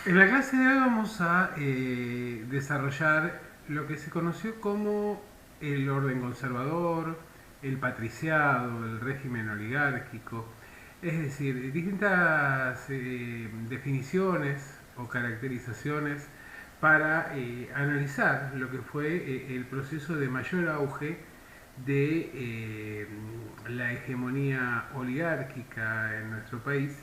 En la clase de hoy vamos a desarrollar lo que se conoció como el orden conservador, el patriciado, el régimen oligárquico, es decir, distintas definiciones o caracterizaciones para analizar lo que fue el proceso de mayor auge de la hegemonía oligárquica en nuestro país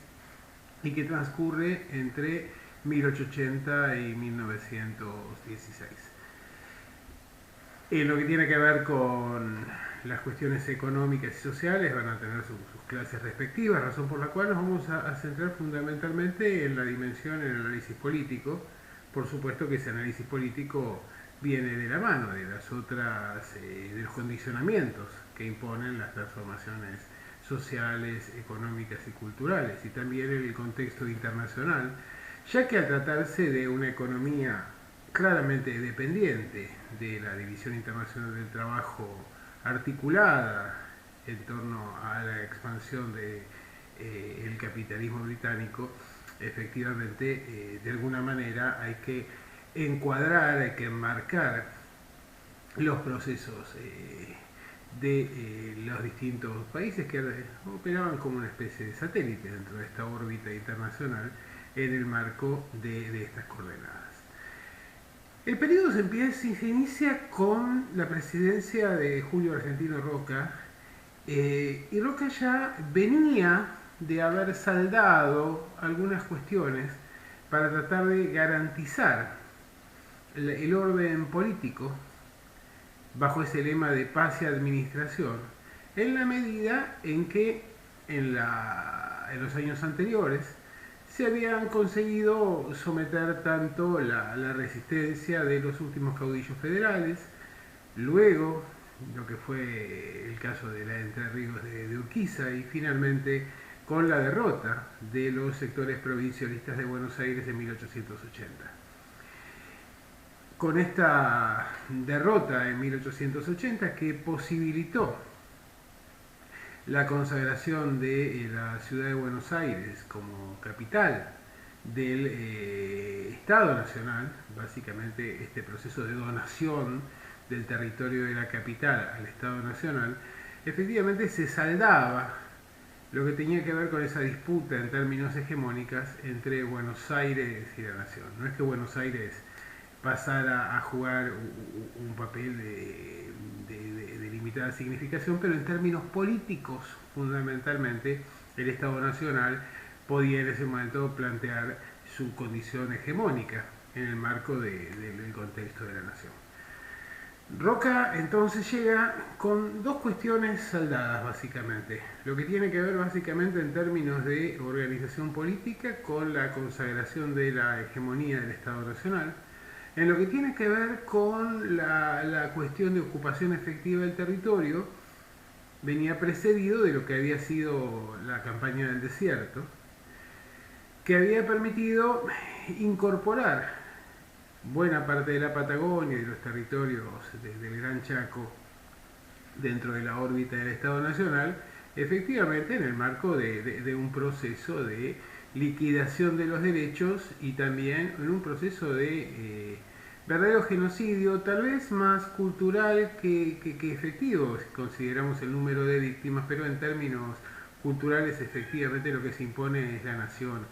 y que transcurre entre 1880 y 1916. En lo que tiene que ver con las cuestiones económicas y sociales van a tener sus clases respectivas, razón por la cual nos vamos a centrar fundamentalmente en la dimensión del análisis político. Por supuesto que ese análisis político viene de la mano de las otras, de los condicionamientos que imponen las transformaciones sociales, económicas y culturales, y también en el contexto internacional, ya que al tratarse de una economía claramente dependiente de la División Internacional del Trabajo articulada en torno a la expansión del capitalismo británico, efectivamente, de alguna manera hay que encuadrar, hay que enmarcar los procesos de los distintos países que operaban como una especie de satélite dentro de esta órbita internacional en el marco de estas coordenadas. El periodo se inicia con la presidencia de Julio Argentino Roca, y Roca ya venía de haber saldado algunas cuestiones para tratar de garantizar el orden político bajo ese lema de paz y administración, en la medida en que en los años anteriores se habían conseguido someter tanto la resistencia de los últimos caudillos federales, luego lo que fue el caso de la Entre Ríos de Urquiza, y finalmente con la derrota de los sectores provincialistas de Buenos Aires en 1880. Con esta derrota en 1880, que posibilitó la consagración de la ciudad de Buenos Aires como capital del Estado Nacional, básicamente este proceso de donación del territorio de la capital al Estado Nacional, efectivamente se saldaba lo que tenía que ver con esa disputa en términos hegemónicas entre Buenos Aires y la nación. No es que Buenos Aires pasara a jugar un papel de limitada significación, pero en términos políticos, fundamentalmente, el Estado Nacional podía en ese momento plantear su condición hegemónica en el marco del contexto de la nación. Roca entonces llega con dos cuestiones saldadas básicamente. Lo que tiene que ver básicamente en términos de organización política con la consagración de la hegemonía del Estado Nacional. En lo que tiene que ver con la cuestión de ocupación efectiva del territorio, venía precedido de lo que había sido la campaña del desierto, que había permitido incorporar buena parte de la Patagonia y los territorios del Gran Chaco dentro de la órbita del Estado Nacional, efectivamente en el marco de un proceso de liquidación de los derechos y también en un proceso de verdadero genocidio, tal vez más cultural que efectivo, si consideramos el número de víctimas, pero en términos culturales efectivamente lo que se impone es la nación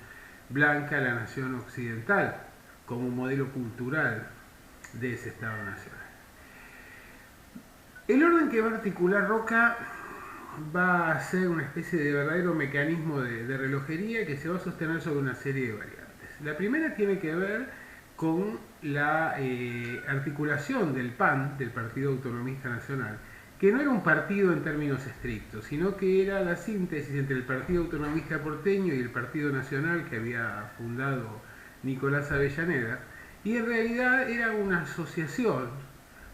blanca, la nación occidental, como un modelo cultural de ese Estado Nacional. El orden que va a articular Roca va a ser una especie de verdadero mecanismo de relojería que se va a sostener sobre una serie de variantes. La primera tiene que ver con la articulación del PAN, del Partido Autonomista Nacional, que no era un partido en términos estrictos, sino que era la síntesis entre el Partido Autonomista Porteño y el Partido Nacional que había fundado Nicolás Avellaneda, y en realidad era una asociación,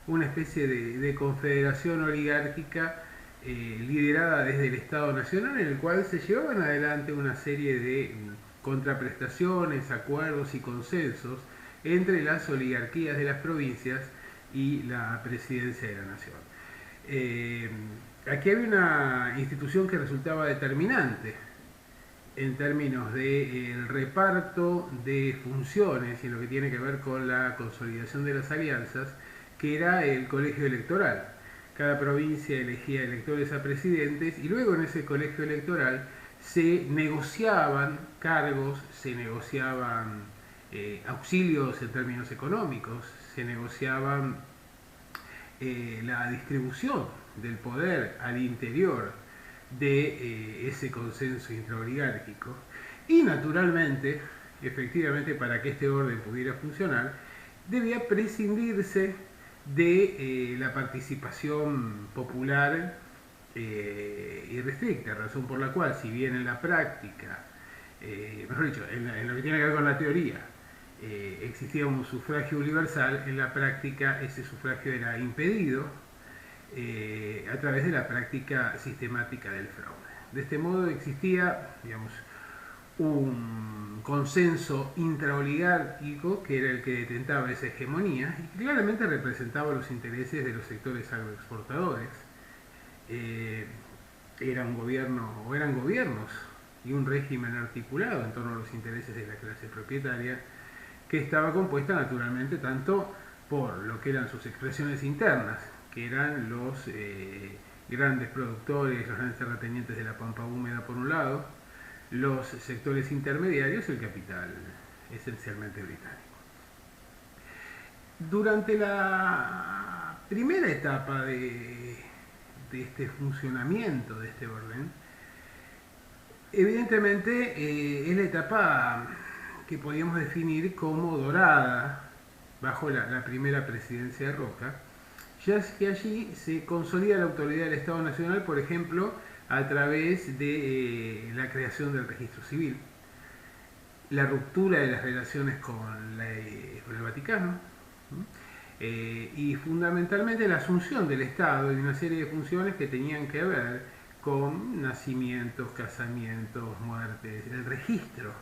una especie de confederación oligárquica liderada desde el Estado Nacional, en el cual se llevaban adelante una serie de contraprestaciones, acuerdos y consensos entre las oligarquías de las provincias y la presidencia de la nación. Aquí había una institución que resultaba determinante, en términos del reparto de funciones y en lo que tiene que ver con la consolidación de las alianzas, que era el colegio electoral. Cada provincia elegía electores a presidentes y luego en ese colegio electoral se negociaban cargos, se negociaban auxilios en términos económicos, se negociaban la distribución del poder al interior de ese consenso intraoligárquico. Y naturalmente, efectivamente, para que este orden pudiera funcionar, debía prescindirse de la participación popular irrestricta, razón por la cual, si bien en la práctica, mejor dicho, en lo que tiene que ver con la teoría, existía un sufragio universal, en la práctica ese sufragio era impedido a través de la práctica sistemática del fraude. De este modo existía, digamos, un consenso intraoligárquico que era el que detentaba esa hegemonía y que claramente representaba los intereses de los sectores agroexportadores. Era un gobierno, o eran gobiernos y un régimen articulado en torno a los intereses de la clase propietaria, que estaba compuesta naturalmente tanto por lo que eran sus expresiones internas, que eran los grandes productores, los grandes terratenientes de la pampa húmeda por un lado, los sectores intermediarios, el capital esencialmente británico. Durante la primera etapa de este funcionamiento de este orden, evidentemente es la etapa que podríamos definir como dorada bajo la primera presidencia de Roca, ya que allí se consolida la autoridad del Estado Nacional, por ejemplo, a través de la creación del registro civil, la ruptura de las relaciones con el Vaticano, y fundamentalmente la asunción del Estado de una serie de funciones que tenían que ver con nacimientos, casamientos, muertes, el registro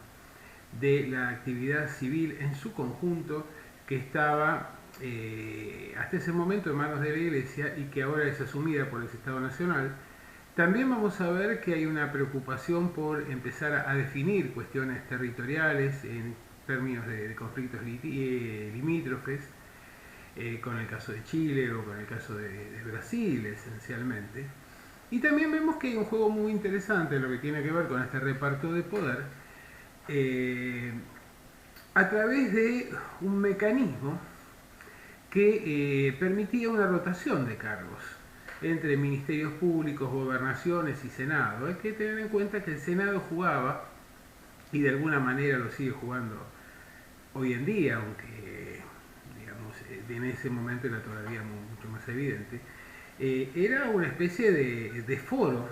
de la actividad civil en su conjunto, que estaba hasta ese momento en manos de la Iglesia y que ahora es asumida por el Estado Nacional. También vamos a ver que hay una preocupación por empezar a definir cuestiones territoriales en términos de conflictos limítrofes, con el caso de Chile o con el caso de Brasil esencialmente. Y también vemos que hay un juego muy interesante en lo que tiene que ver con este reparto de poder, a través de un mecanismo que permitía una rotación de cargos entre ministerios públicos, gobernaciones y Senado. Hay que tener en cuenta que el Senado jugaba, y de alguna manera lo sigue jugando hoy en día, aunque digamos, en ese momento era todavía mucho más evidente, era una especie de foro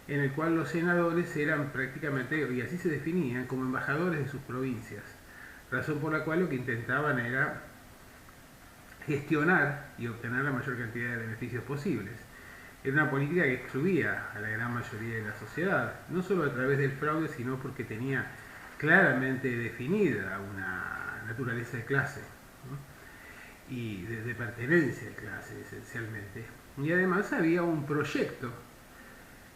en el cual los senadores eran prácticamente, y así se definían, como embajadores de sus provincias, razón por la cual lo que intentaban era gestionar y obtener la mayor cantidad de beneficios posibles. Era una política que excluía a la gran mayoría de la sociedad, no solo a través del fraude, sino porque tenía claramente definida una naturaleza de clase, ¿no? Y de pertenencia de clase esencialmente. Y además había un proyecto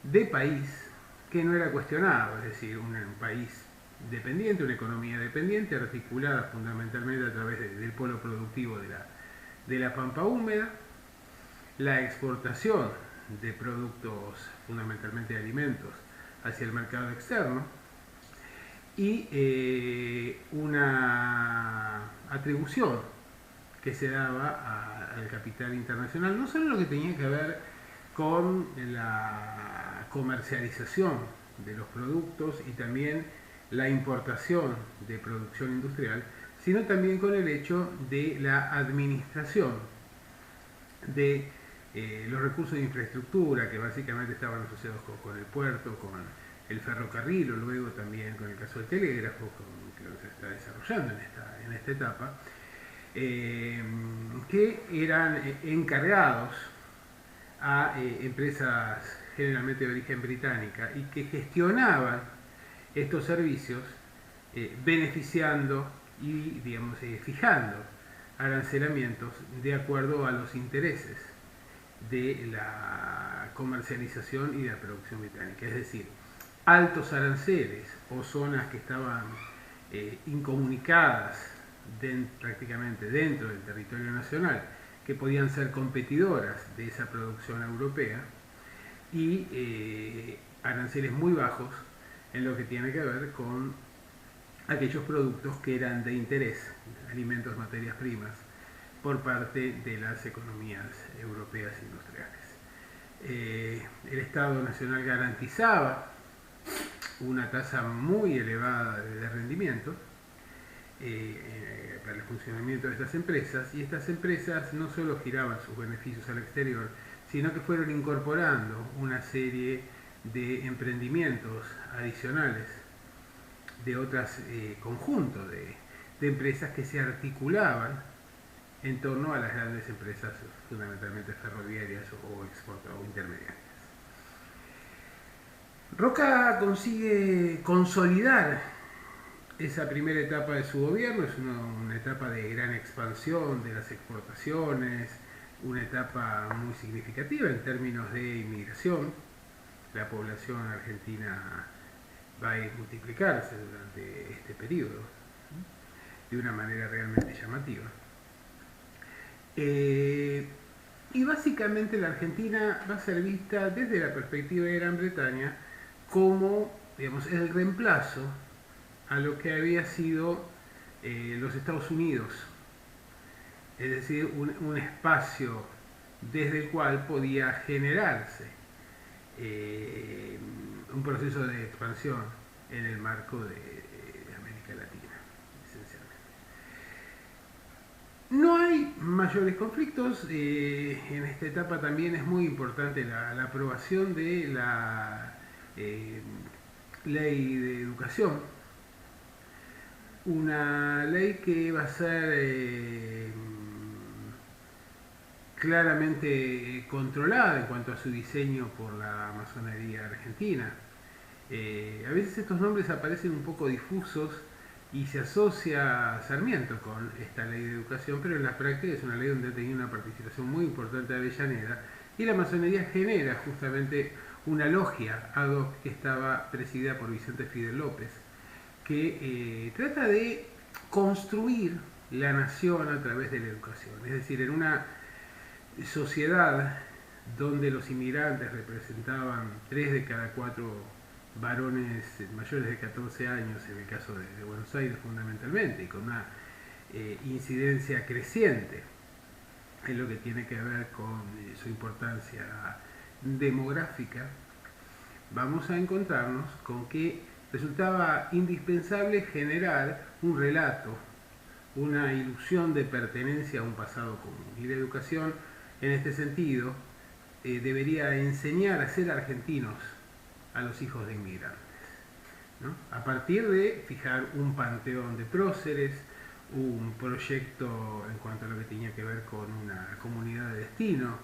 de país que no era cuestionado, es decir, un país dependiente, una economía dependiente, articulada fundamentalmente a través del polo productivo de la pampa húmeda, la exportación de productos, fundamentalmente de alimentos, hacia el mercado externo, y una atribución que se daba al capital internacional, no solo lo que tenía que ver con la comercialización de los productos y también la importación de producción industrial, sino también con el hecho de la administración de los recursos de infraestructura que básicamente estaban asociados con el puerto, con el ferrocarril o luego también con el caso del telégrafo, que se está desarrollando en esta etapa, que eran encargados a empresas generalmente de origen británica y que gestionaban estos servicios beneficiando y digamos, fijando arancelamientos de acuerdo a los intereses de la comercialización y de la producción británica. Es decir, altos aranceles o zonas que estaban incomunicadas prácticamente dentro del territorio nacional, que podían ser competidoras de esa producción europea, y aranceles muy bajos en lo que tiene que ver con aquellos productos que eran de interés, alimentos, materias primas, por parte de las economías europeas industriales. El Estado Nacional garantizaba una tasa muy elevada de rendimiento para el funcionamiento de estas empresas, y estas empresas no solo giraban sus beneficios al exterior, sino que fueron incorporando una serie de emprendimientos adicionales de otros conjuntos de empresas que se articulaban en torno a las grandes empresas, fundamentalmente ferroviarias o intermediarias. Roca consigue consolidar esa primera etapa de su gobierno, es una etapa de gran expansión de las exportaciones, una etapa muy significativa en términos de inmigración. La población argentina va a multiplicarse durante este periodo de una manera realmente llamativa. Y básicamente la Argentina va a ser vista desde la perspectiva de Gran Bretaña como, digamos, el reemplazo a lo que había sido los Estados Unidos, es decir, un espacio desde el cual podía generarse un proceso de expansión en el marco de América Latina, esencialmente. No hay mayores conflictos. En esta etapa también es muy importante la aprobación de la ley de educación, una ley que va a ser claramente controlada en cuanto a su diseño por la masonería argentina. A veces estos nombres aparecen un poco difusos y se asocia a Sarmiento con esta ley de educación, pero en la práctica es una ley donde ha tenido una participación muy importante de Avellaneda, y la masonería genera justamente una logia ad hoc que estaba presidida por Vicente Fidel López, que trata de construir la nación a través de la educación, es decir, en una sociedad donde los inmigrantes representaban 3 de cada 4 varones mayores de 14 años, en el caso de Buenos Aires fundamentalmente, y con una incidencia creciente en lo que tiene que ver con su importancia demográfica, vamos a encontrarnos con que resultaba indispensable generar un relato, una ilusión de pertenencia a un pasado común. Y la educación, en este sentido, debería enseñar a ser argentinos a los hijos de inmigrantes, ¿no? A partir de fijar un panteón de próceres, un proyecto en cuanto a lo que tenía que ver con una comunidad de destino,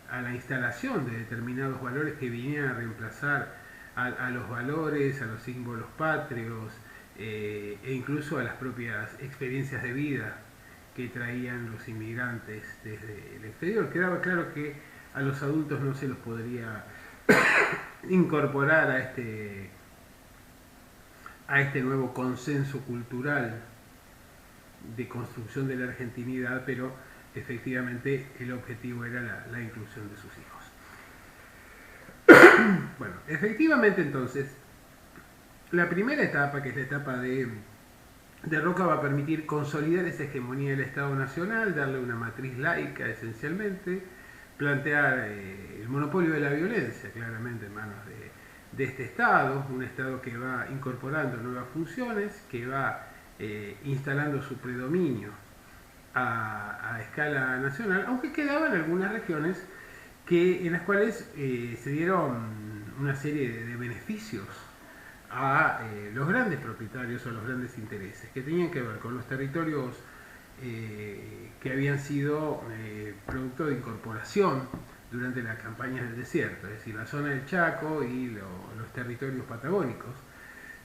a la instalación de determinados valores que vinieran a reemplazar a los valores, a los símbolos patrios, e incluso a las propias experiencias de vida que traían los inmigrantes desde el exterior. Quedaba claro que a los adultos no se los podría incorporar a este nuevo consenso cultural de construcción de la argentinidad, pero efectivamente el objetivo era la inclusión de sus hijos. Bueno, efectivamente entonces, la primera etapa, que es la etapa de Roca, va a permitir consolidar esa hegemonía del Estado Nacional, darle una matriz laica esencialmente, plantear el monopolio de la violencia claramente en manos de este Estado, un Estado que va incorporando nuevas funciones, que va instalando su predominio a escala nacional, aunque quedaban algunas regiones en las cuales se dieron una serie de beneficios a los grandes propietarios o a los grandes intereses, que tenían que ver con los territorios que habían sido producto de incorporación durante las campañas del desierto, es decir, la zona del Chaco y los territorios patagónicos,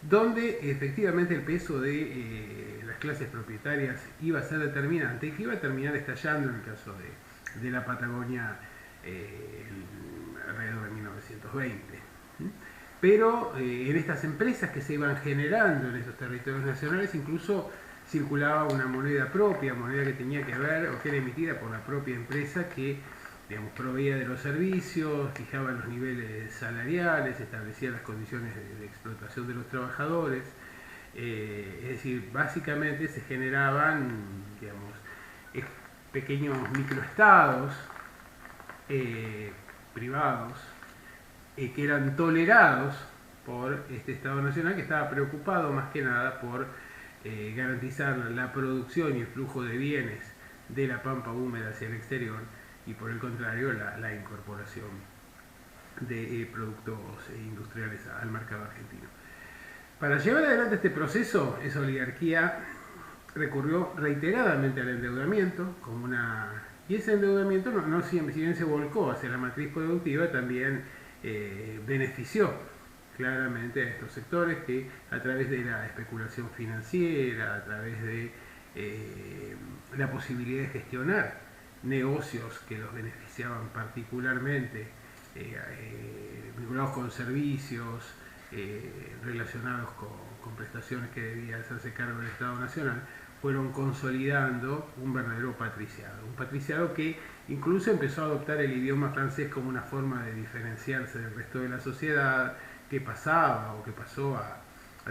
donde efectivamente el peso de las clases propietarias iba a ser determinante y que iba a terminar estallando en el caso de la Patagonia alrededor de 1920. pero en estas empresas que se iban generando en esos territorios nacionales incluso circulaba una moneda propia, moneda que tenía que ver o que era emitida por la propia empresa que, digamos, proveía de los servicios, fijaba los niveles salariales, establecía las condiciones de explotación de los trabajadores. Es decir, básicamente se generaban, digamos, pequeños microestados privados que eran tolerados por este Estado Nacional, que estaba preocupado más que nada por garantizar la producción y el flujo de bienes de la pampa húmeda hacia el exterior, y por el contrario la incorporación de productos industriales al mercado argentino. Para llevar adelante este proceso, esa oligarquía recurrió reiteradamente al endeudamiento como y ese endeudamiento no si bien se volcó hacia la matriz productiva, también benefició claramente a estos sectores que, a través de la especulación financiera, a través de la posibilidad de gestionar negocios que los beneficiaban particularmente, vinculados con servicios, relacionados con prestaciones que debía hacerse cargo del Estado Nacional, fueron consolidando un verdadero patriciado. Un patriciado que incluso empezó a adoptar el idioma francés como una forma de diferenciarse del resto de la sociedad, que pasaba o que pasó a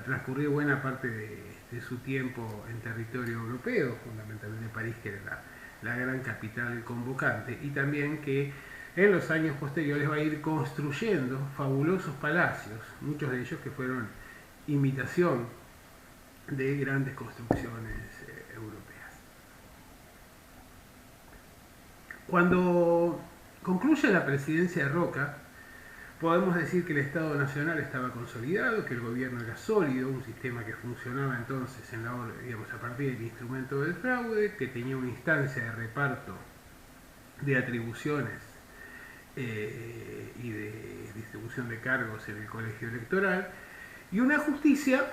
transcurrir buena parte de su tiempo en territorio europeo, fundamentalmente París, que era la gran capital convocante, y también que en los años posteriores va a ir construyendo fabulosos palacios, muchos de ellos que fueron imitación de grandes construcciones europeas. Cuando concluye la presidencia de Roca, podemos decir que el Estado Nacional estaba consolidado, que el gobierno era sólido, un sistema que funcionaba entonces a partir del instrumento del fraude, que tenía una instancia de reparto de atribuciones y de distribución de cargos en el colegio electoral, y una justicia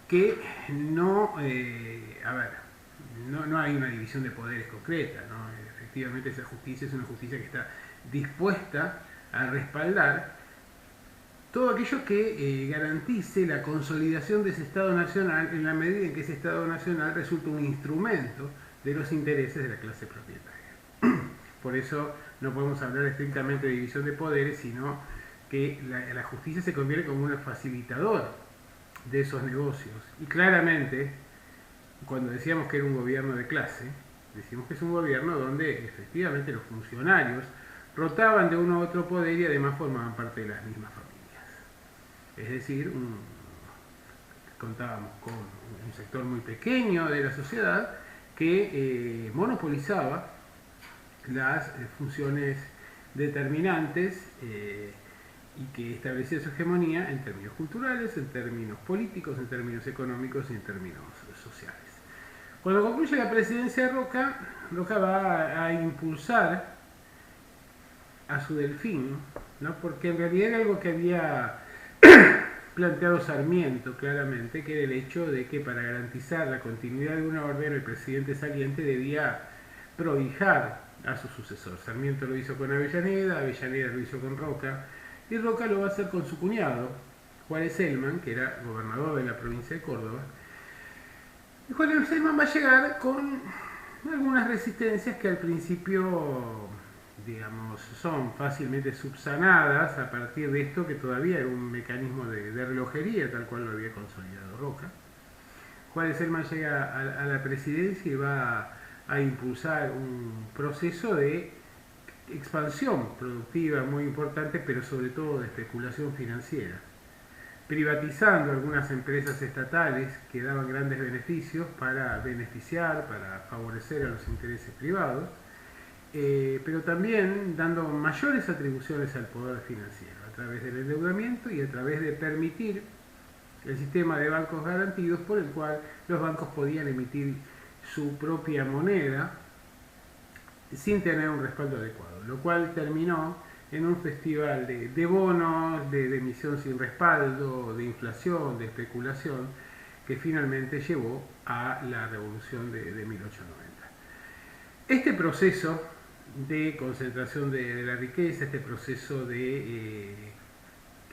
que no hay una división de poderes concreta, ¿no? Efectivamente esa justicia es una justicia que está dispuesta a respaldar todo aquello que garantice la consolidación de ese Estado Nacional en la medida en que ese Estado Nacional resulta un instrumento de los intereses de la clase propietaria. Por eso no podemos hablar estrictamente de división de poderes, sino que la justicia se convierte como un facilitador de esos negocios. Y claramente, cuando decíamos que era un gobierno de clase, decimos que es un gobierno donde efectivamente los funcionarios rotaban de uno a otro poder y además formaban parte de las mismas familias. Es decir, contábamos con un sector muy pequeño de la sociedad que monopolizaba las funciones determinantes y que establecía su hegemonía en términos culturales, en términos políticos, en términos económicos y en términos sociales. Cuando concluye la presidencia de Roca, Roca va a impulsar a su delfín, ¿no? Porque en realidad era algo que había planteado Sarmiento claramente, que era el hecho de que para garantizar la continuidad de una orden el presidente saliente debía prohijar a su sucesor. Sarmiento lo hizo con Avellaneda, Avellaneda lo hizo con Roca, y Roca lo va a hacer con su cuñado, Juárez Celman, que era gobernador de la provincia de Córdoba. Y Juárez Celman va a llegar con algunas resistencias que al principio, digamos, son fácilmente subsanadas a partir de esto, que todavía era un mecanismo de relojería, tal cual lo había consolidado Roca. Juárez Celman llega a la presidencia y va a impulsar un proceso de expansión productiva muy importante, pero sobre todo de especulación financiera, privatizando algunas empresas estatales que daban grandes beneficios para beneficiar, para favorecer a los intereses privados, pero también dando mayores atribuciones al poder financiero a través del endeudamiento y a través de permitir el sistema de bancos garantidos, por el cual los bancos podían emitir su propia moneda sin tener un respaldo adecuado, lo cual terminó en un festival de bonos, de emisión sin respaldo, de inflación, de especulación, que finalmente llevó a la revolución de 1890. Este proceso de concentración de la riqueza, este proceso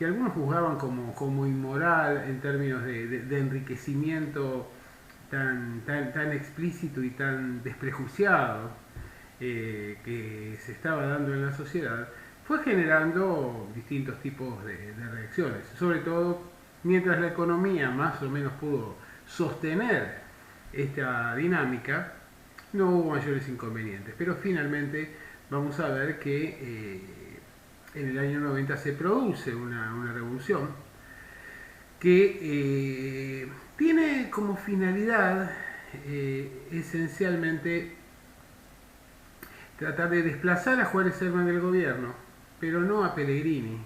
que algunos juzgaban como inmoral en términos de enriquecimiento tan explícito y tan desprejuiciado que se estaba dando en la sociedad, fue generando distintos tipos de reacciones, sobre todo mientras la economía más o menos pudo sostener esta dinámica, no hubo mayores inconvenientes, pero finalmente vamos a ver que en el año 90 se produce una revolución que tiene como finalidad esencialmente tratar de desplazar a Juárez Herman del gobierno, pero no a Pellegrini,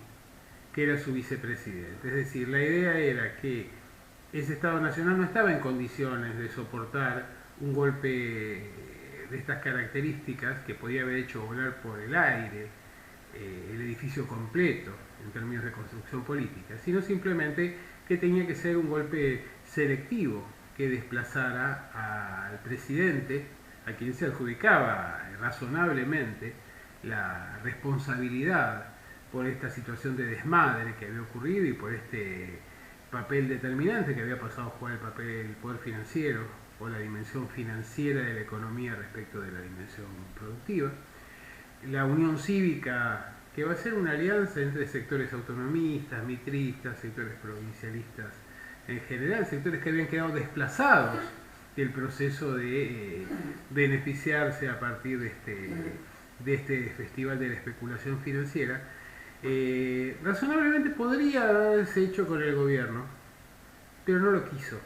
que era su vicepresidente. Es decir, la idea era que ese Estado Nacional no estaba en condiciones de soportar un golpe de estas características que podía haber hecho volar por el aire el edificio completo en términos de construcción política, sino simplemente que tenía que ser un golpe selectivo que desplazara al presidente, a quien se adjudicaba razonablemente la responsabilidad por esta situación de desmadre que había ocurrido y por este papel determinante que había pasado a jugar el poder financiero o la dimensión financiera de la economía respecto de la dimensión productiva. La Unión Cívica, que va a ser una alianza entre sectores autonomistas, mitristas, sectores provincialistas en general, sectores que habían quedado desplazados del proceso de beneficiarse a partir de este festival de la especulación financiera, razonablemente podría haberse hecho con el gobierno, pero no lo quiso.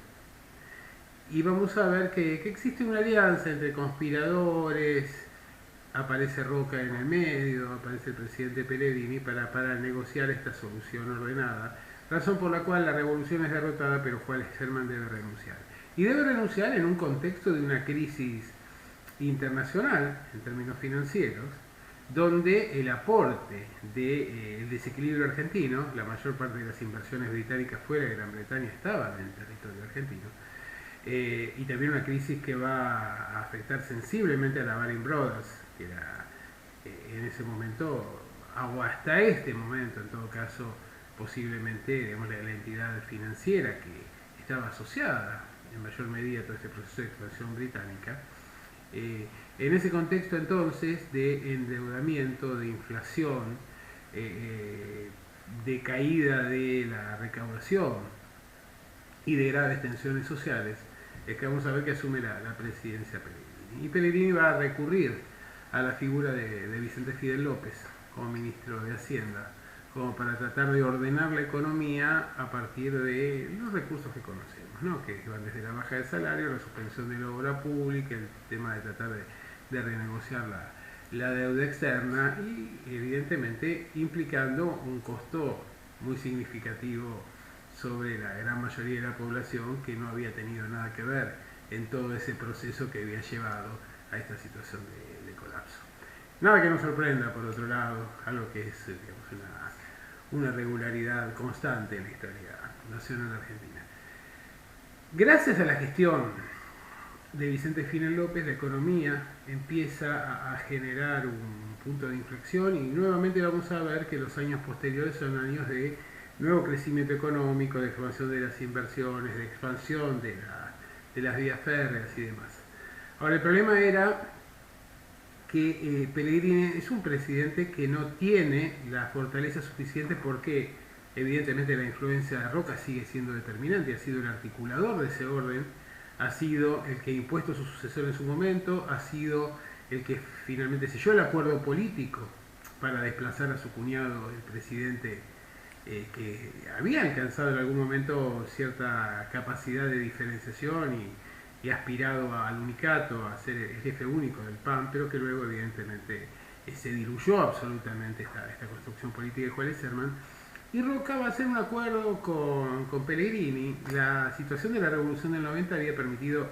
Y vamos a ver que existe una alianza entre conspiradores, aparece Roca en el medio, aparece el presidente Pellegrini para negociar esta solución ordenada, razón por la cual la revolución es derrotada, pero Juárez Herman debe renunciar. Y debe renunciar en un contexto de una crisis internacional, en términos financieros, donde el aporte del desequilibrio argentino, la mayor parte de las inversiones británicas fuera de Gran Bretaña estaban en el territorio argentino, y también una crisis que va a afectar sensiblemente a la Baring Brothers, que era en ese momento, o hasta este momento en todo caso, posiblemente digamos, la entidad financiera que estaba asociada en mayor medida a todo este proceso de expansión británica. En ese contexto entonces de endeudamiento, de inflación, de caída de la recaudación y de graves tensiones sociales, es que vamos a ver que asume la presidencia Pellegrini. Y Pellegrini va a recurrir a la figura de Vicente Fidel López como ministro de Hacienda, como para tratar de ordenar la economía a partir de los recursos que conocemos, ¿no? Que van desde la baja del salario, la suspensión de la obra pública, el tema de tratar de renegociar la deuda externa y evidentemente implicando un costo muy significativo sobre la gran mayoría de la población que no había tenido nada que ver en todo ese proceso que había llevado a esta situación de colapso. Nada que nos sorprenda, por otro lado, algo que es digamos, una regularidad constante en la historia nacional argentina. Gracias a la gestión de Vicente Fidel López, la economía empieza a generar un punto de inflexión y nuevamente vamos a ver que los años posteriores son años de nuevo crecimiento económico, de expansión de las inversiones, de expansión de las vías férreas y demás. Ahora, el problema era que Pellegrini es un presidente que no tiene la fortaleza suficiente porque evidentemente la influencia de Roca sigue siendo determinante, ha sido el articulador de ese orden, ha sido el que ha impuesto a su sucesor en su momento, ha sido el que finalmente selló el acuerdo político para desplazar a su cuñado, el presidente que había alcanzado en algún momento cierta capacidad de diferenciación y aspirado al unicato, a ser el jefe único del PAN, pero que luego evidentemente se diluyó absolutamente esta construcción política de Juárez Herman. Y Roca va a hacer un acuerdo con Pellegrini. La situación de la Revolución del 90 había permitido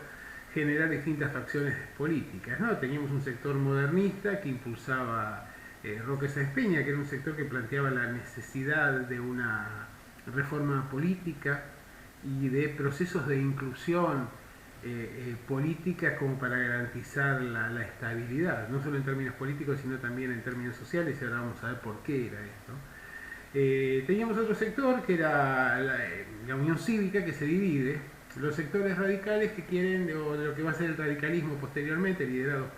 generar distintas facciones políticas, ¿no? Teníamos un sector modernista que impulsaba Roque Sáenz Peña, que era un sector que planteaba la necesidad de una reforma política y de procesos de inclusión política como para garantizar la estabilidad, no solo en términos políticos, sino también en términos sociales, y ahora vamos a ver por qué era esto. Teníamos otro sector que era la Unión Cívica, que se divide. Los sectores radicales que quieren, o de lo que va a ser el radicalismo posteriormente, liderados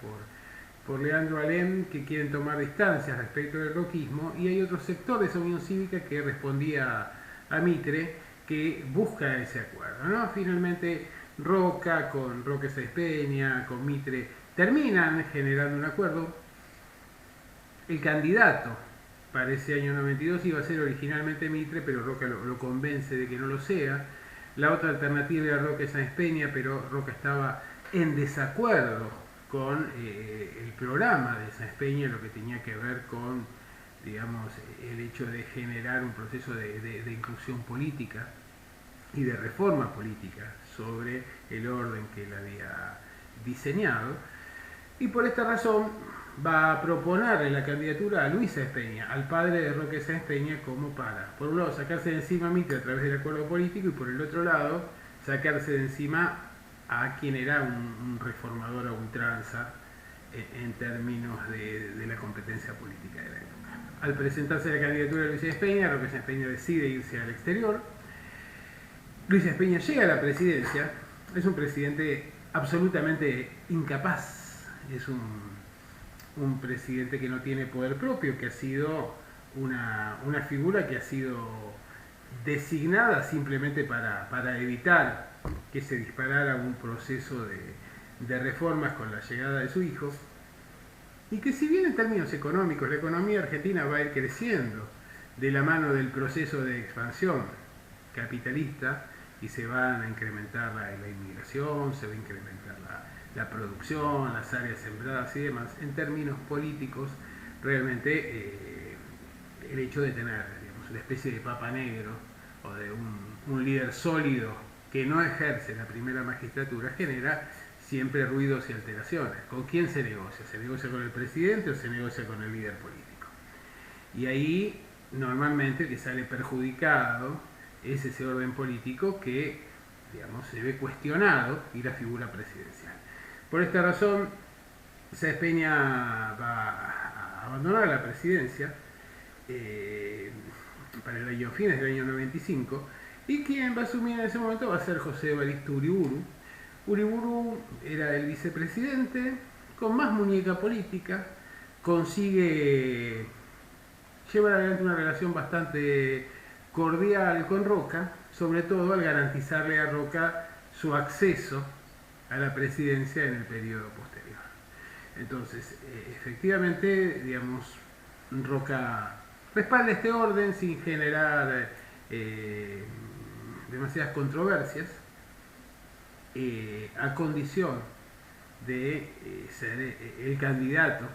por Leandro Alem, que quieren tomar distancias respecto del roquismo, y hay otro sector de esa Unión Cívica que respondía a Mitre, que busca ese acuerdo, ¿no? Finalmente Roca, con Roque Sáenz Peña, con Mitre, terminan generando un acuerdo. El candidato para ese año 92 iba a ser originalmente Mitre, pero Roca lo convence de que no lo sea. La otra alternativa era Roque Sáenz Peña, pero Roca estaba en desacuerdo con el programa de Sáenz Peña, lo que tenía que ver con, digamos, el hecho de generar un proceso de inclusión política y de reforma política sobre el orden que él había diseñado. Y por esta razón va a proponerle la candidatura a Luis Sáenz Peña, al padre de Roque Sáenz Peña, como para, por un lado, sacarse de encima a Mitre a través del acuerdo político, y por el otro lado, sacarse de encima a quien era un reformador a ultranza en términos de la competencia política de la época. Al presentarse la candidatura de Luis Sáenz Peña, Roque Sáenz Peña decide irse al exterior. Luis Sáenz Peña llega a la presidencia, es un presidente absolutamente incapaz, es un presidente que no tiene poder propio, que ha sido una figura que ha sido designada simplemente para evitar que se disparara un proceso de reformas con la llegada de su hijo, y que si bien en términos económicos la economía argentina va a ir creciendo de la mano del proceso de expansión capitalista, y se van a incrementar la inmigración, se va a incrementar la producción, las áreas sembradas y demás, en términos políticos realmente el hecho de tener, digamos, una especie de papa negro o de un líder sólido que no ejerce la primera magistratura genera siempre ruidos y alteraciones. ¿Con quién se negocia? ¿Se negocia con el presidente o se negocia con el líder político? Y ahí normalmente el que sale perjudicado es ese orden político que, digamos, se ve cuestionado, y la figura presidencial. Por esta razón, Sáenz Peña va a abandonar la presidencia para el año fines del año 95, y quien va a asumir en ese momento va a ser José Evaristo Uriburu. Uriburu era el vicepresidente, con más muñeca política, consigue llevar adelante una relación bastante cordial con Roca, sobre todo al garantizarle a Roca su acceso a la presidencia en el periodo posterior. Entonces, efectivamente, digamos, Roca respalda este orden sin generar demasiadas controversias, a condición de ser el candidato,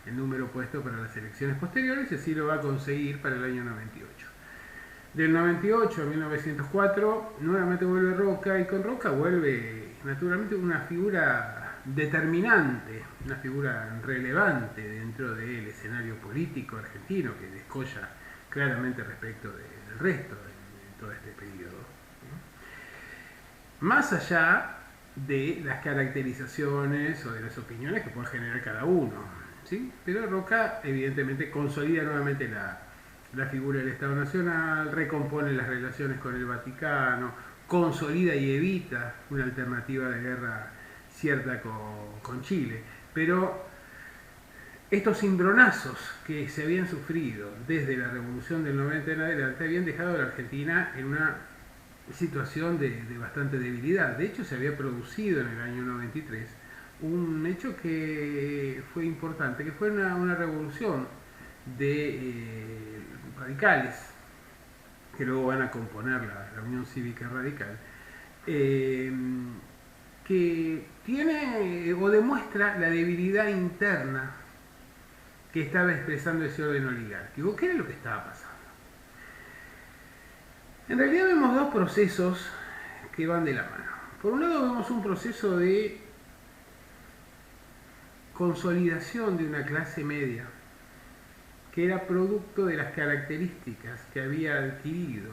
el número puesto para las elecciones posteriores, y así lo va a conseguir para el año 98. Del 98 a 1904 nuevamente vuelve Roca, y con Roca vuelve naturalmente una figura determinante, una figura relevante dentro del escenario político argentino, que descolla claramente respecto del resto de todo este periodo. Más allá de las caracterizaciones o de las opiniones que pueda generar cada uno, ¿sí? Pero Roca evidentemente consolida nuevamente la figura del Estado Nacional, recompone las relaciones con el Vaticano, consolida y evita una alternativa de guerra cierta con Chile. Pero estos cimbronazos que se habían sufrido desde la Revolución del 90 en adelante habían dejado a la Argentina en una situación de bastante debilidad. De hecho, se había producido en el año 93 un hecho que fue importante, que fue una revolución de radicales, que luego van a componer la Unión Cívica Radical, que tiene o demuestra la debilidad interna que estaba expresando ese orden oligárquico. ¿Qué era lo que estaba pasando? En realidad vemos dos procesos que van de la mano. Por un lado vemos un proceso de consolidación de una clase media que era producto de las características que había adquirido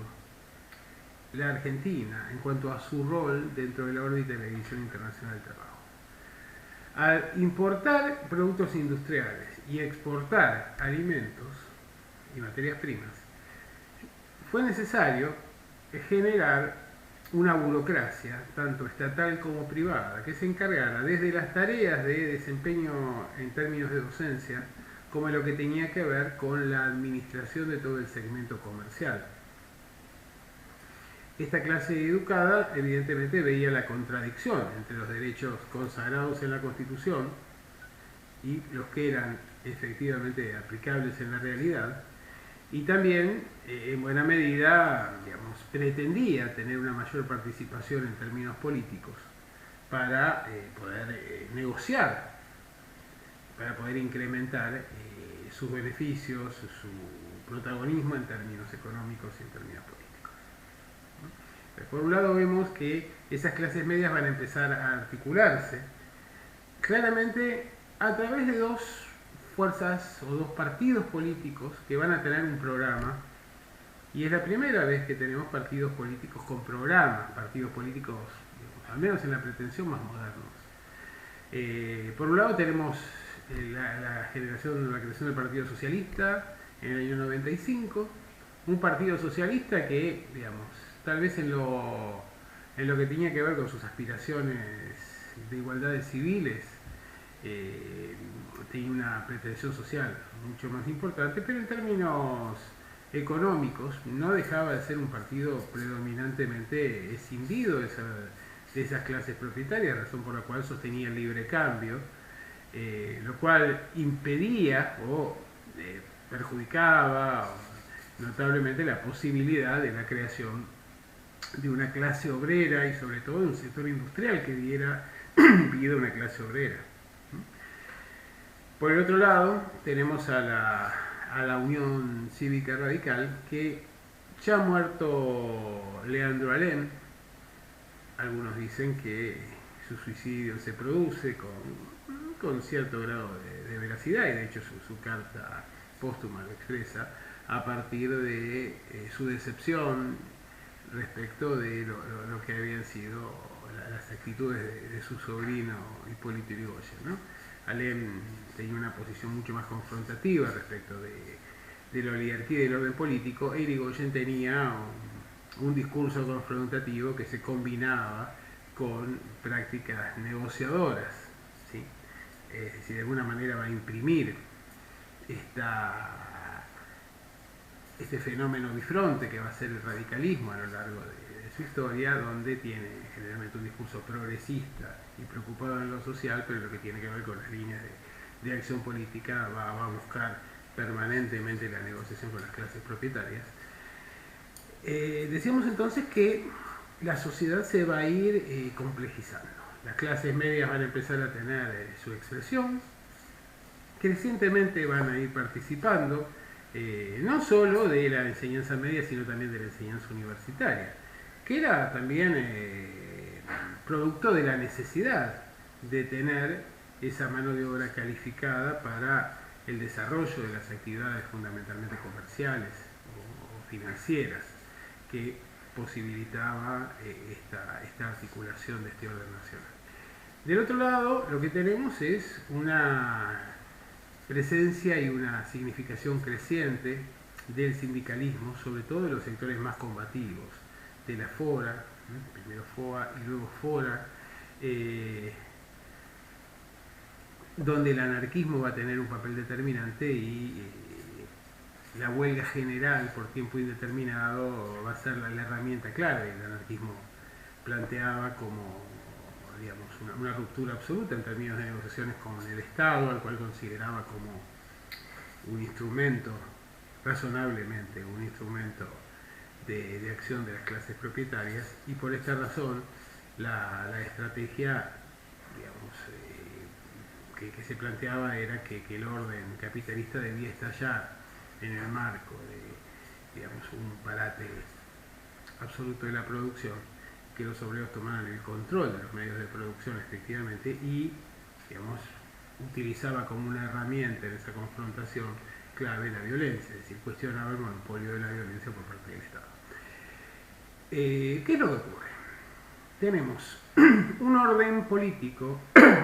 la Argentina en cuanto a su rol dentro de la órbita de la División Internacional del Trabajo. Al importar productos industriales y exportar alimentos, y materias primas, fue necesario generar una burocracia, tanto estatal como privada, que se encargara desde las tareas de desempeño en términos de docencia, como lo que tenía que ver con la administración de todo el segmento comercial. Esta clase educada evidentemente veía la contradicción entre los derechos consagrados en la Constitución y los que eran efectivamente aplicables en la realidad, y también en buena medida, digamos, pretendía tener una mayor participación en términos políticos para poder negociar, para poder incrementar sus beneficios, su protagonismo en términos económicos y en términos políticos. Por un lado vemos que esas clases medias van a empezar a articularse claramente a través de dos fuerzas o dos partidos políticos que van a tener un programa, y es la primera vez que tenemos partidos políticos con programas, partidos políticos, digamos, al menos en la pretensión, más modernos. Por un lado tenemos la creación del Partido Socialista en el año 95, un partido socialista que, digamos, tal vez en lo que tenía que ver con sus aspiraciones de igualdades civiles, tenía una pretensión social mucho más importante, pero en términos económicos no dejaba de ser un partido predominantemente escindido de esas clases propietarias, razón por la cual sostenía el libre cambio, lo cual impedía o perjudicaba notablemente la posibilidad de la creación de una clase obrera y sobre todo de un sector industrial que diera vida a una clase obrera. Por el otro lado tenemos a la Unión Cívica Radical, que ya muerto Leandro Alem, algunos dicen que su suicidio se produce con cierto grado de veracidad, y de hecho su carta póstuma lo expresa, a partir de su decepción respecto de lo que habían sido las actitudes de su sobrino Hipólito Yrigoyen, ¿no? Alem tenía una posición mucho más confrontativa respecto de la oligarquía y del orden político, e Yrigoyen tenía un discurso confrontativo que se combinaba con prácticas negociadoras, ¿sí? Es decir, de alguna manera va a imprimir este fenómeno bifronte que va a ser el radicalismo a lo largo de su historia, donde tiene generalmente un discurso progresista y preocupado en lo social, pero lo que tiene que ver con las líneas de acción política va a buscar permanentemente la negociación con las clases propietarias. Decíamos entonces que la sociedad se va a ir complejizando. Las clases medias van a empezar a tener su expresión, crecientemente van a ir participando no solo de la enseñanza media, sino también de la enseñanza universitaria, que era también producto de la necesidad de tener esa mano de obra calificada para el desarrollo de las actividades fundamentalmente comerciales o financieras, que posibilitaba esta articulación de este orden nacional. Del otro lado, lo que tenemos es una presencia y una significación creciente del sindicalismo, sobre todo de los sectores más combativos, de la FORA, primero FOA y luego FORA, donde el anarquismo va a tener un papel determinante y la huelga general por tiempo indeterminado va a ser la herramienta clave. El anarquismo planteaba como, digamos, una ruptura absoluta en términos de negociaciones con el Estado, al cual consideraba como un instrumento, razonablemente, un instrumento de acción de las clases propietarias, y por esta razón la estrategia, digamos, que se planteaba era que el orden capitalista debía estallar en el marco de, digamos, un parate absoluto de la producción, que los obreros tomaran el control de los medios de producción efectivamente, y, digamos, utilizaba como una herramienta en esa confrontación clave la violencia, es decir, cuestionaba el monopolio de la violencia por parte del Estado. ¿Qué es lo que ocurre? Tenemos un orden político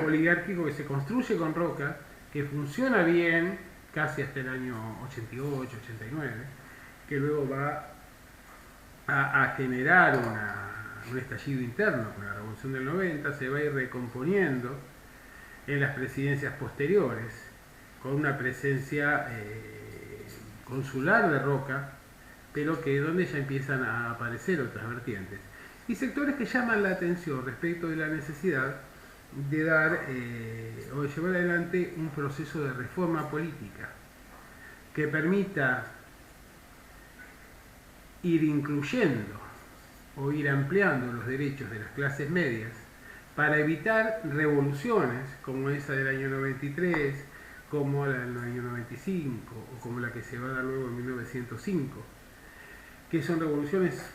oligárquico que se construye con Roca, que funciona bien, casi hasta el año 88, 89, que luego va a generar un estallido interno con la Revolución del 90, se va a ir recomponiendo en las presidencias posteriores, con una presencia consular de Roca, pero que donde ya empiezan a aparecer otras vertientes. Y sectores que llaman la atención respecto de la necesidad de dar o de llevar adelante un proceso de reforma política que permita ir incluyendo o ir ampliando los derechos de las clases medias para evitar revoluciones como esa del año 93, como la del año 95 o como la que se va a dar luego en 1905, que son revoluciones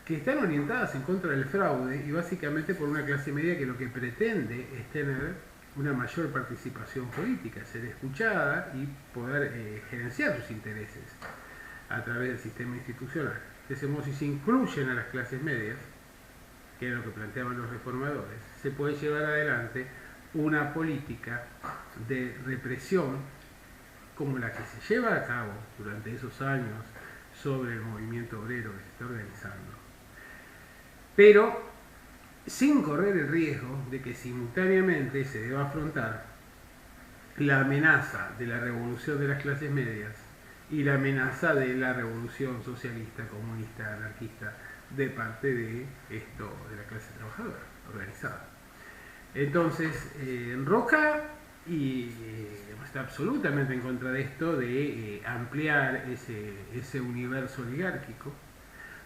que están orientadas en contra del fraude y básicamente por una clase media que lo que pretende es tener una mayor participación política, ser escuchada y poder gerenciar sus intereses a través del sistema institucional. De ese modo, si se incluyen a las clases medias, que era lo que planteaban los reformadores, se puede llevar adelante una política de represión como la que se lleva a cabo durante esos años sobre el movimiento obrero que se está organizando, pero sin correr el riesgo de que simultáneamente se deba afrontar la amenaza de la revolución de las clases medias y la amenaza de la revolución socialista, comunista, anarquista de parte de la clase trabajadora organizada. Entonces, Roca está absolutamente en contra de esto, de ampliar ese universo oligárquico.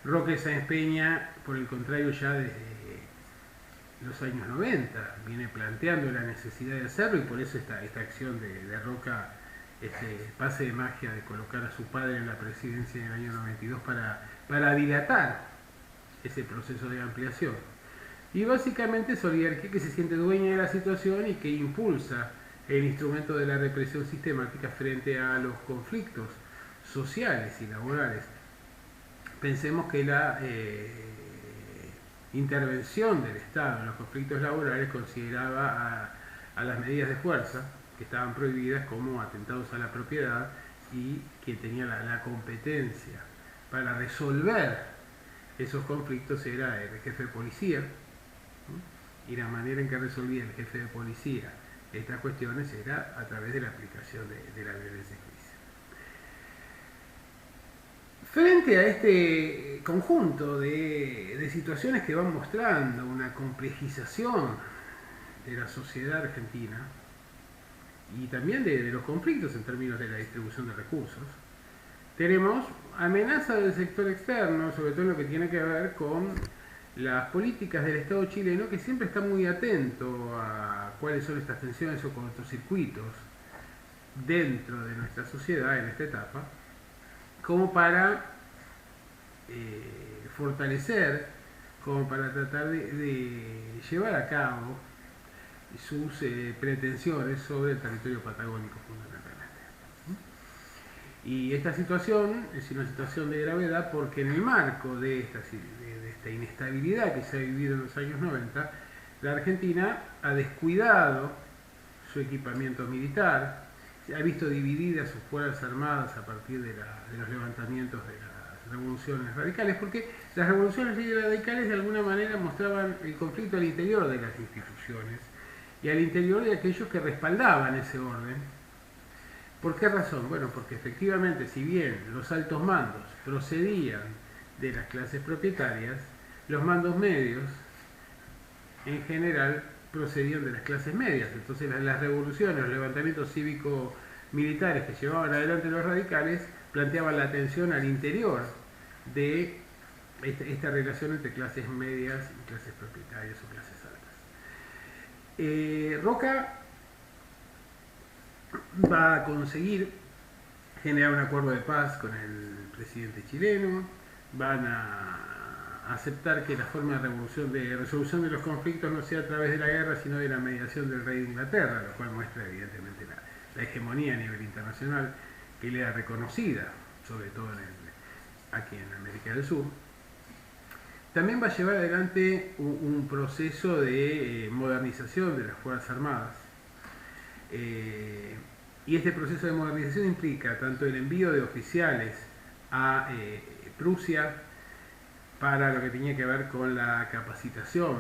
Roca se empeña, por el contrario, ya desde los años 90, viene planteando la necesidad de hacerlo, y por eso esta acción de Roca, este pase de magia de colocar a su padre en la presidencia en el año 92 para dilatar ese proceso de ampliación. Y básicamente es oligarquía que se siente dueña de la situación y que impulsa el instrumento de la represión sistemática frente a los conflictos sociales y laborales. Pensemos que la intervención del Estado en los conflictos laborales consideraba a las medidas de fuerza que estaban prohibidas como atentados a la propiedad, y que tenía la competencia para resolver esos conflictos era el jefe de policía, ¿no? Y la manera en que resolvía el jefe de policía estas cuestiones era a través de la aplicación de la violencia judicial. Frente a este conjunto de situaciones que van mostrando una complejización de la sociedad argentina y también de los conflictos en términos de la distribución de recursos, tenemos amenaza del sector externo, sobre todo en lo que tiene que ver con las políticas del Estado chileno, que siempre está muy atento a cuáles son estas tensiones o cortocircuitos dentro de nuestra sociedad en esta etapa, como para fortalecer, como para tratar de llevar a cabo sus pretensiones sobre el territorio patagónico fundamentalmente. Y esta situación es una situación de gravedad porque en el marco de esta inestabilidad que se ha vivido en los años 90, la Argentina ha descuidado su equipamiento militar, ha visto divididas sus fuerzas armadas a partir de los levantamientos de las revoluciones radicales, porque las revoluciones radicales de alguna manera mostraban el conflicto al interior de las instituciones y al interior de aquellos que respaldaban ese orden. ¿Por qué razón? Bueno, porque efectivamente, si bien los altos mandos procedían de las clases propietarias, los mandos medios en general procedían de las clases medias. Entonces las revoluciones, los levantamientos cívico-militares que llevaban adelante los radicales planteaban la tensión al interior de esta relación entre clases medias y clases propietarias o clases altas. Roca va a conseguir generar un acuerdo de paz con el presidente chileno, van a aceptar que la forma de resolución de los conflictos no sea a través de la guerra, sino de la mediación del rey de Inglaterra, lo cual muestra evidentemente la hegemonía a nivel internacional que le era reconocida, sobre todo aquí en América del Sur. También va a llevar adelante un proceso de modernización de las Fuerzas Armadas, Y este proceso de modernización implica tanto el envío de oficiales a Prusia para lo que tenía que ver con la capacitación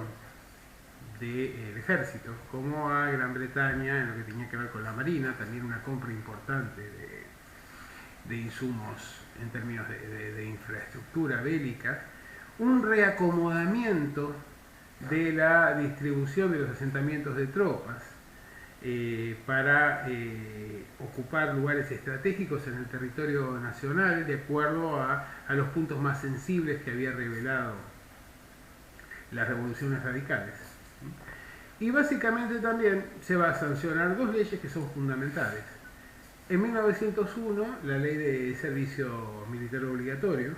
del ejército, como a Gran Bretaña en lo que tenía que ver con la marina, también una compra importante de insumos en términos de infraestructura bélica, un reacomodamiento de la distribución de los asentamientos de tropas para ocupar lugares estratégicos en el territorio nacional de acuerdo a los puntos más sensibles que había revelado las revoluciones radicales. Y básicamente también se va a sancionar dos leyes que son fundamentales. En 1901, la ley de servicio militar obligatorio,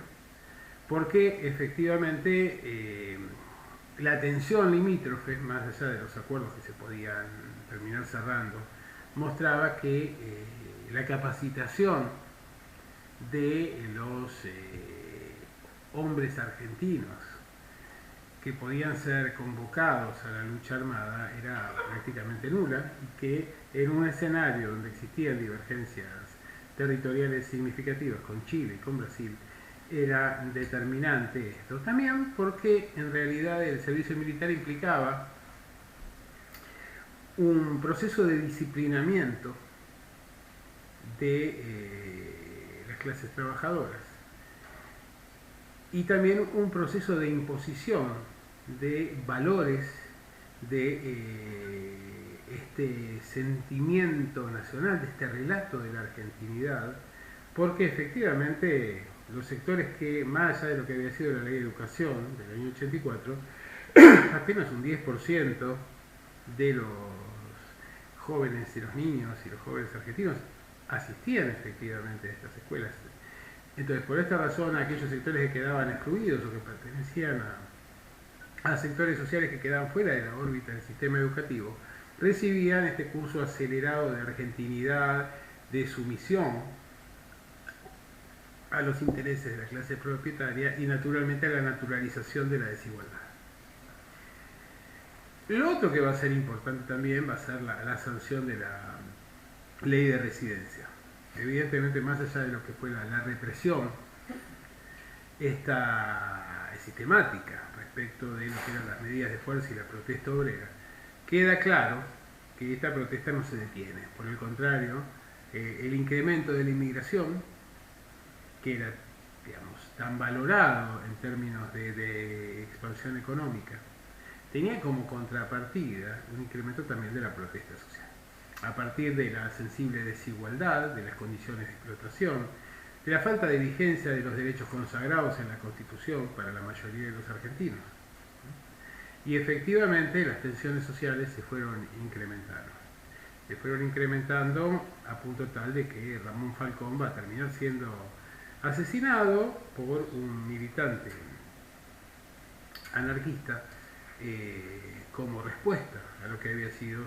porque efectivamente la tensión limítrofe, más allá de los acuerdos que se podían terminar cerrando, mostraba que la capacitación de los hombres argentinos que podían ser convocados a la lucha armada era prácticamente nula, y que en un escenario donde existían divergencias territoriales significativas con Chile y con Brasil, era determinante esto. También porque en realidad el servicio militar implicaba un proceso de disciplinamiento de las clases trabajadoras y también un proceso de imposición de valores de este sentimiento nacional, de este relato de la argentinidad, porque efectivamente los sectores que, más allá de lo que había sido la ley de educación del año 84, apenas un 10% de los jóvenes y los niños y los jóvenes argentinos asistían efectivamente a estas escuelas. Entonces, por esta razón, aquellos sectores que quedaban excluidos o que pertenecían a sectores sociales que quedaban fuera de la órbita del sistema educativo, recibían este curso acelerado de argentinidad, de sumisión a los intereses de la clase propietaria y naturalmente a la naturalización de la desigualdad. Lo otro que va a ser importante también va a ser la sanción de la ley de residencia. Evidentemente, más allá de lo que fue la represión esta sistemática respecto de lo que eran las medidas de fuerza y la protesta obrera, queda claro que esta protesta no se detiene. Por el contrario, el incremento de la inmigración, que era, digamos, tan valorado en términos de expansión económica, tenía como contrapartida un incremento también de la protesta social, a partir de la sensible desigualdad, de las condiciones de explotación, de la falta de vigencia de los derechos consagrados en la Constitución para la mayoría de los argentinos. Y efectivamente las tensiones sociales se fueron incrementando a punto tal de que Ramón Falcón va a terminar siendo asesinado por un militante anarquista como respuesta a lo que había sido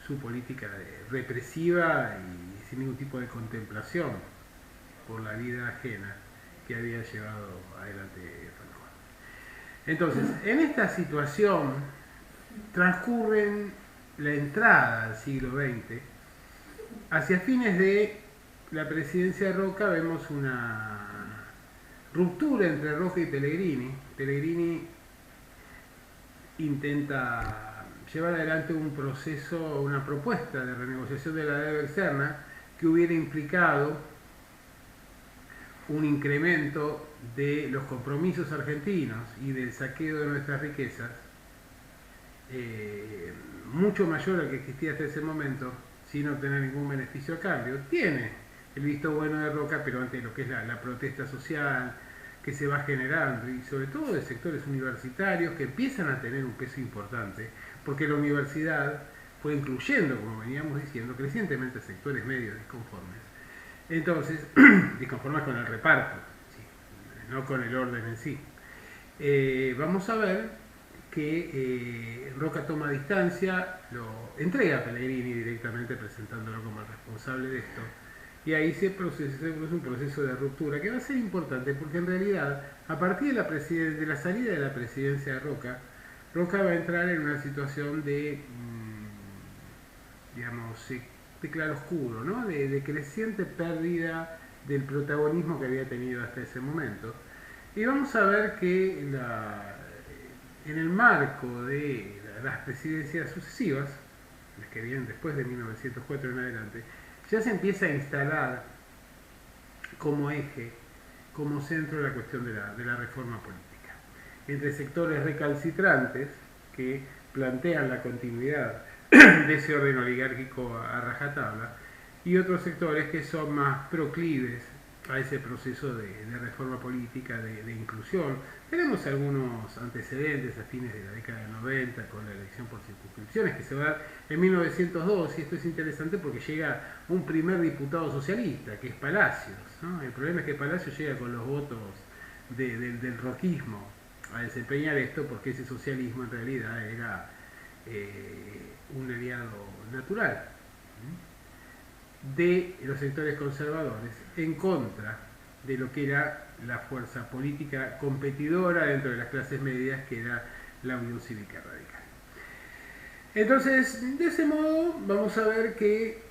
su política represiva y sin ningún tipo de contemplación por la vida ajena que había llevado adelante Falcón. Entonces, en esta situación transcurren la entrada al siglo XX. Hacia fines de la presidencia de Roca vemos una ruptura entre Roca y Pellegrini. Pellegrini intenta llevar adelante un proceso, una propuesta de renegociación de la deuda externa que hubiera implicado un incremento de los compromisos argentinos y del saqueo de nuestras riquezas mucho mayor al que existía hasta ese momento, sin obtener ningún beneficio a cambio. Tiene el visto bueno de Roca, pero ante lo que es la protesta social que se va generando, y sobre todo de sectores universitarios que empiezan a tener un peso importante, porque la universidad fue incluyendo, como veníamos diciendo, crecientemente sectores medios disconformes. Entonces, disconformes con el reparto, ¿sí?, no con el orden en sí. Vamos a ver que Roca toma distancia, lo entrega a Pellegrini directamente presentándolo como el responsable de esto, y ahí se produce un proceso de ruptura que va a ser importante porque en realidad a partir de la salida de la presidencia de Roca, Roca va a entrar en una situación de, digamos, de claroscuro, ¿no? De creciente pérdida del protagonismo que había tenido hasta ese momento. Y vamos a ver que en el marco de las presidencias sucesivas, las que vienen después de 1904 en adelante, ya se empieza a instalar como eje, como centro la cuestión de la reforma política. Entre sectores recalcitrantes que plantean la continuidad de ese orden oligárquico a rajatabla y otros sectores que son más proclives a ese proceso de reforma política, de inclusión. Tenemos algunos antecedentes a fines de la década del 90 con la elección por circunscripciones que se va a dar en 1902, y esto es interesante porque llega un primer diputado socialista, que es Palacios, ¿no? El problema es que Palacios llega con los votos del roquismo a desempeñar esto, porque ese socialismo en realidad era un aliado natural de los sectores conservadores en contra de lo que era la fuerza política competidora dentro de las clases medias, que era la Unión Cívica Radical. Entonces, de ese modo, vamos a ver que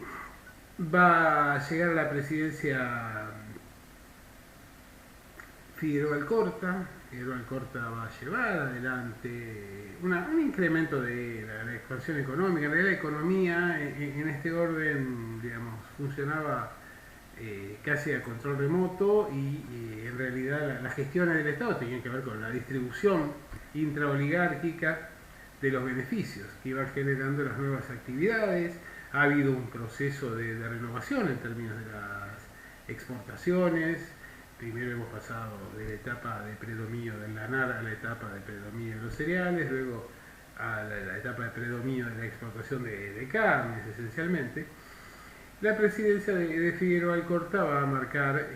va a llegar a la presidencia Figueroa Alcorta. Figueroa Alcorta va a llevar adelante un incremento de la expansión económica. En realidad la economía en este orden, digamos, funcionaba casi a control remoto, y en realidad las gestiones del Estado tenían que ver con la distribución intraoligárquica de los beneficios que iban generando las nuevas actividades. Ha habido un proceso de renovación en términos de las exportaciones. Primero hemos pasado de la etapa de predominio del lanar a la etapa de predominio de los cereales, luego a la etapa de predominio de la exportación de carnes, esencialmente. La presidencia de Figueroa Alcorta va a marcar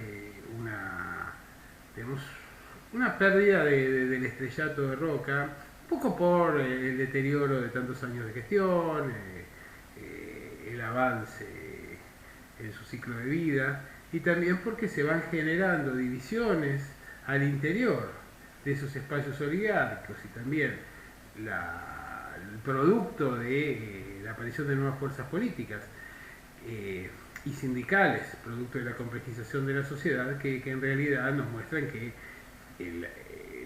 una pérdida del estrellato de Roca, un poco por el deterioro de tantos años de gestión, el avance en su ciclo de vida, y también porque se van generando divisiones al interior de esos espacios oligárquicos, y también el producto de la aparición de nuevas fuerzas políticas y sindicales, producto de la complejización de la sociedad, que en realidad nos muestran que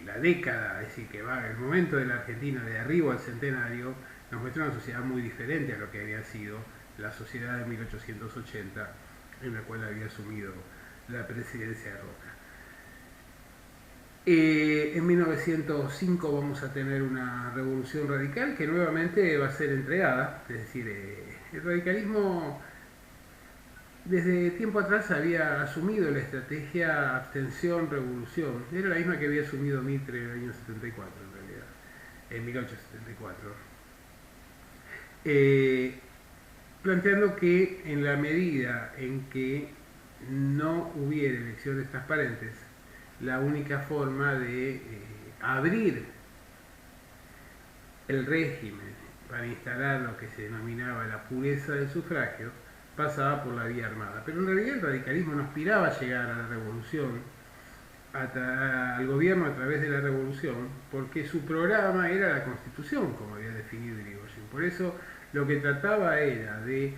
la década, es decir, que va el momento de la Argentina de arriba al centenario, nos muestra una sociedad muy diferente a lo que había sido la sociedad de 1880, en la cual había asumido la presidencia de Roca. En 1905 vamos a tener una revolución radical que nuevamente va a ser entregada, es decir, el radicalismo desde tiempo atrás había asumido la estrategia abstención-revolución. Era la misma que había asumido Mitre en el año 74, en realidad, en 1874. Planteando que en la medida en que no hubiera elecciones transparentes, la única forma de abrir el régimen para instalar lo que se denominaba la pureza del sufragio pasaba por la vía armada. Pero en realidad el radicalismo no aspiraba a llegar a la revolución, al gobierno a través de la revolución, porque su programa era la Constitución, como había definido Irigoyen. Por eso lo que trataba era de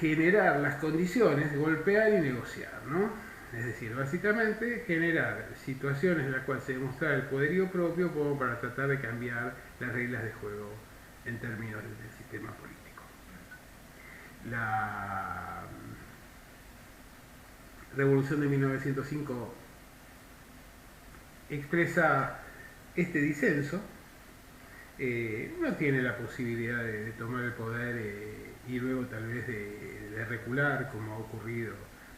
generar las condiciones, golpear y negociar, ¿no? Es decir, básicamente generar situaciones en las cuales se demostrara el poderío propio como para tratar de cambiar las reglas de juego en términos del sistema político. La Revolución de 1905 expresa este disenso, no tiene la posibilidad de tomar el poder y luego tal vez de recular, como ha ocurrido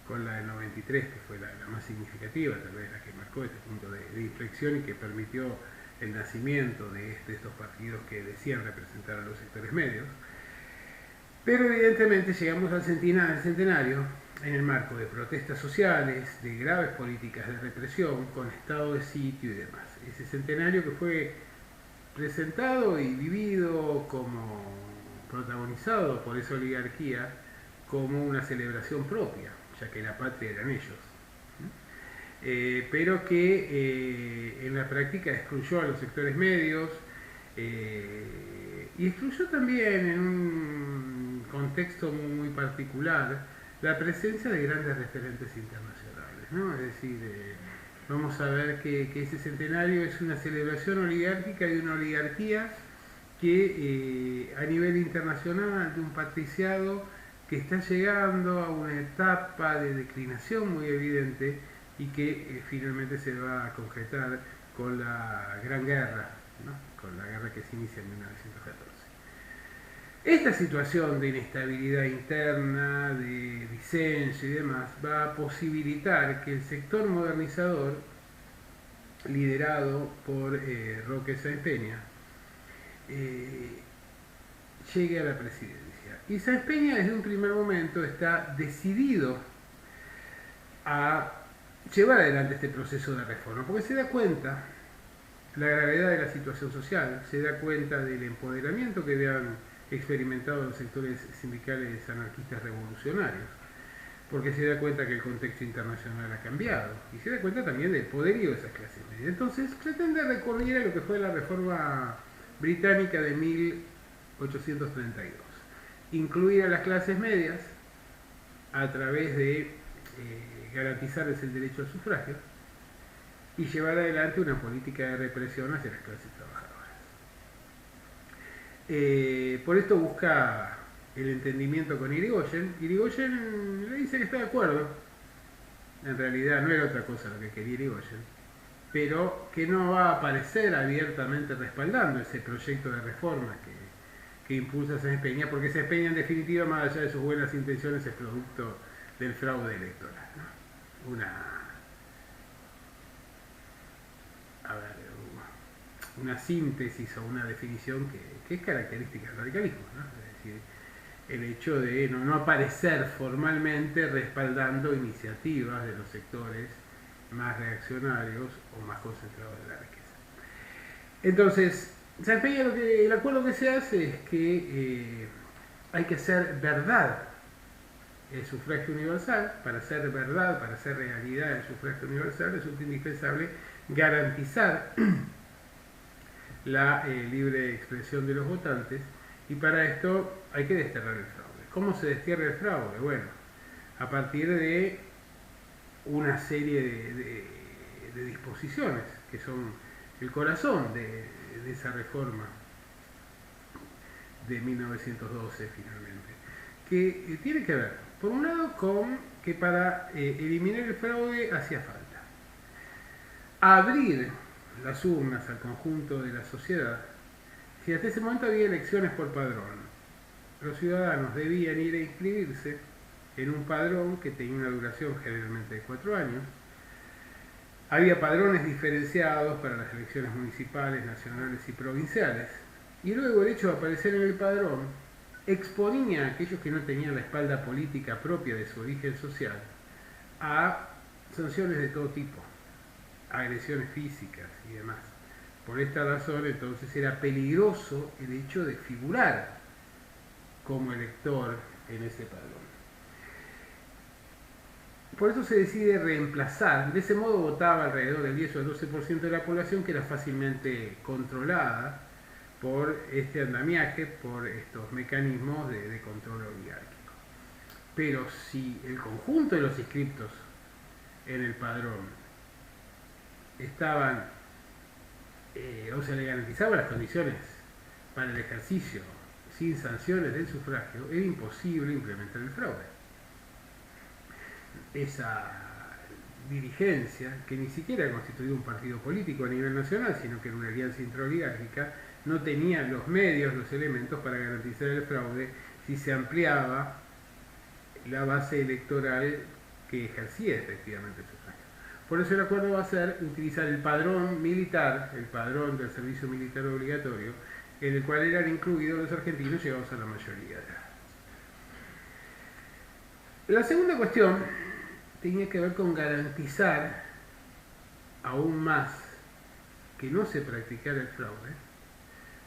con la del 93, que fue la más significativa, tal vez la que marcó este punto de inflexión y que permitió el nacimiento de estos partidos que decían representar a los sectores medios. Pero evidentemente llegamos al centenario en el marco de protestas sociales, de graves políticas de represión, con estado de sitio y demás. Ese centenario que fue presentado y vivido como protagonizado por esa oligarquía como una celebración propia, ya que la patria eran ellos. Pero que en la práctica excluyó a los sectores medios, Y excluyó también, en un contexto muy particular, la presencia de grandes referentes internacionales, ¿no? Es decir, vamos a ver que ese centenario es una celebración oligárquica de una oligarquía que a nivel internacional, de un patriciado que está llegando a una etapa de declinación muy evidente y que finalmente se va a concretar con la Gran Guerra, ¿no? Con la guerra que se inicia en 1914. Esta situación de inestabilidad interna, de disenso y demás, va a posibilitar que el sector modernizador, liderado por Roque Sáenz Peña, llegue a la presidencia. Y Sáenz Peña desde un primer momento está decidido a llevar adelante este proceso de reforma, porque se da cuenta la gravedad de la situación social, se da cuenta del empoderamiento que habían experimentado los sectores sindicales anarquistas revolucionarios, porque se da cuenta que el contexto internacional ha cambiado y se da cuenta también del poderío de esas clases medias. Entonces pretende recurrir a lo que fue la reforma británica de 1832, incluir a las clases medias a través de garantizarles el derecho al sufragio y llevar adelante una política de represión hacia las clases trabajadoras. Por esto busca el entendimiento con Irigoyen. Irigoyen le dice que está de acuerdo. En realidad no era otra cosa lo que quería Irigoyen, pero que no va a aparecer abiertamente respaldando ese proyecto de reforma que impulsa Sáenz Peña, porque Sáenz Peña en definitiva, más allá de sus buenas intenciones, es producto del fraude electoral, ¿no? Una síntesis o una definición que es característica del radicalismo, ¿no? Es decir, el hecho de no aparecer formalmente respaldando iniciativas de los sectores más reaccionarios o más concentrados de la riqueza. Entonces, Sáenz Peña, el acuerdo que se hace es que hay que hacer verdad el sufragio universal. Para hacer verdad, para hacer realidad el sufragio universal, resulta indispensable garantizar la libre expresión de los votantes, y para esto hay que desterrar el fraude. ¿Cómo se destierra el fraude? Bueno, a partir de una serie de disposiciones que son el corazón de esa reforma de 1912 finalmente, que tiene que ver, por un lado, con que para eliminar el fraude hacía falta abrir las urnas al conjunto de la sociedad. Si hasta ese momento había elecciones por padrón, los ciudadanos debían ir a inscribirse en un padrón que tenía una duración generalmente de 4 años. Había padrones diferenciados para las elecciones municipales, nacionales y provinciales, y luego el hecho de aparecer en el padrón exponía a aquellos que no tenían la espalda política propia de su origen social a sanciones de todo tipo, agresiones físicas y demás. Por esta razón, entonces, era peligroso el hecho de figurar como elector en ese padrón. Por eso se decide reemplazar. De ese modo votaba alrededor del 10 o el 12% de la población, que era fácilmente controlada por este andamiaje, por estos mecanismos de control oligárquico. Pero si el conjunto de los inscriptos en el padrón estaban, o se le garantizaban las condiciones para el ejercicio sin sanciones del sufragio, era imposible implementar el fraude. Esa dirigencia, que ni siquiera constituía un partido político a nivel nacional, sino que era una alianza intraoligárquica, no tenía los medios, los elementos para garantizar el fraude si se ampliaba la base electoral que ejercía efectivamente el sufragio. Por eso el acuerdo va a ser utilizar el padrón militar, el padrón del servicio militar obligatorio, en el cual eran incluidos los argentinos llegados a la mayoría de edad. La segunda cuestión tenía que ver con garantizar aún más que no se practicara el fraude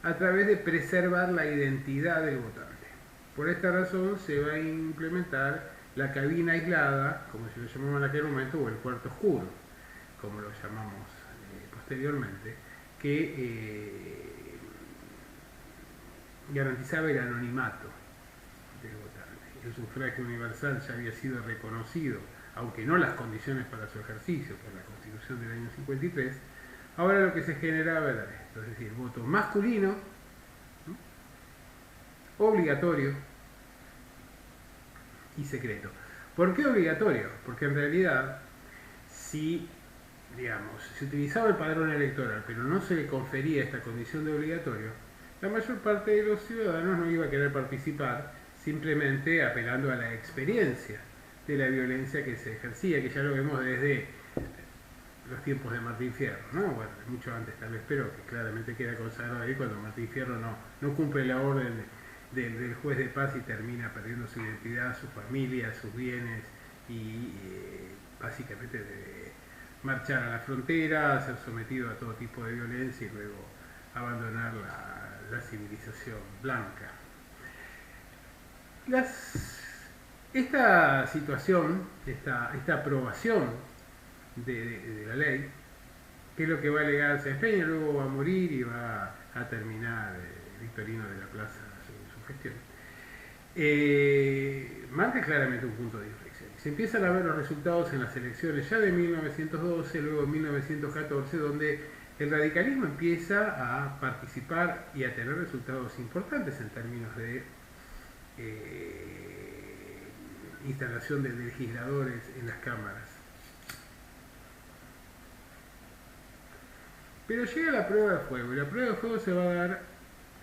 a través de preservar la identidad del votante. Por esta razón se va a implementar la cabina aislada, como se lo llamaba en aquel momento, o el cuarto oscuro, como lo llamamos posteriormente, que garantizaba el anonimato del votante. El sufragio universal ya había sido reconocido, aunque no las condiciones para su ejercicio, por la Constitución del año 53. Ahora lo que se generaba era esto, es decir, voto masculino, ¿no?, obligatorio y secreto. ¿Por qué obligatorio? Porque en realidad, si, digamos, se utilizaba el padrón electoral, pero no se le confería esta condición de obligatorio, la mayor parte de los ciudadanos no iba a querer participar, simplemente apelando a la experiencia de la violencia que se ejercía, que ya lo vemos desde los tiempos de Martín Fierro, ¿no? Bueno, mucho antes tal vez, pero que claramente queda consagrado ahí cuando Martín Fierro no cumple la orden del juez de paz y termina perdiendo su identidad, su familia, sus bienes y básicamente debe marchar a la frontera, ser sometido a todo tipo de violencia y luego abandonar la civilización blanca. Esta situación, esta aprobación de la ley, que es lo que va a alegar Sáenz Peña, luego va a morir y va a terminar Victorino de la Plaza su gestión, marca claramente un punto de inflexión. Se empiezan a ver los resultados en las elecciones ya de 1912, luego en 1914, donde el radicalismo empieza a participar y a tener resultados importantes en términos de instalación de legisladores en las cámaras. Pero llega la prueba de fuego, y la prueba de fuego se va a dar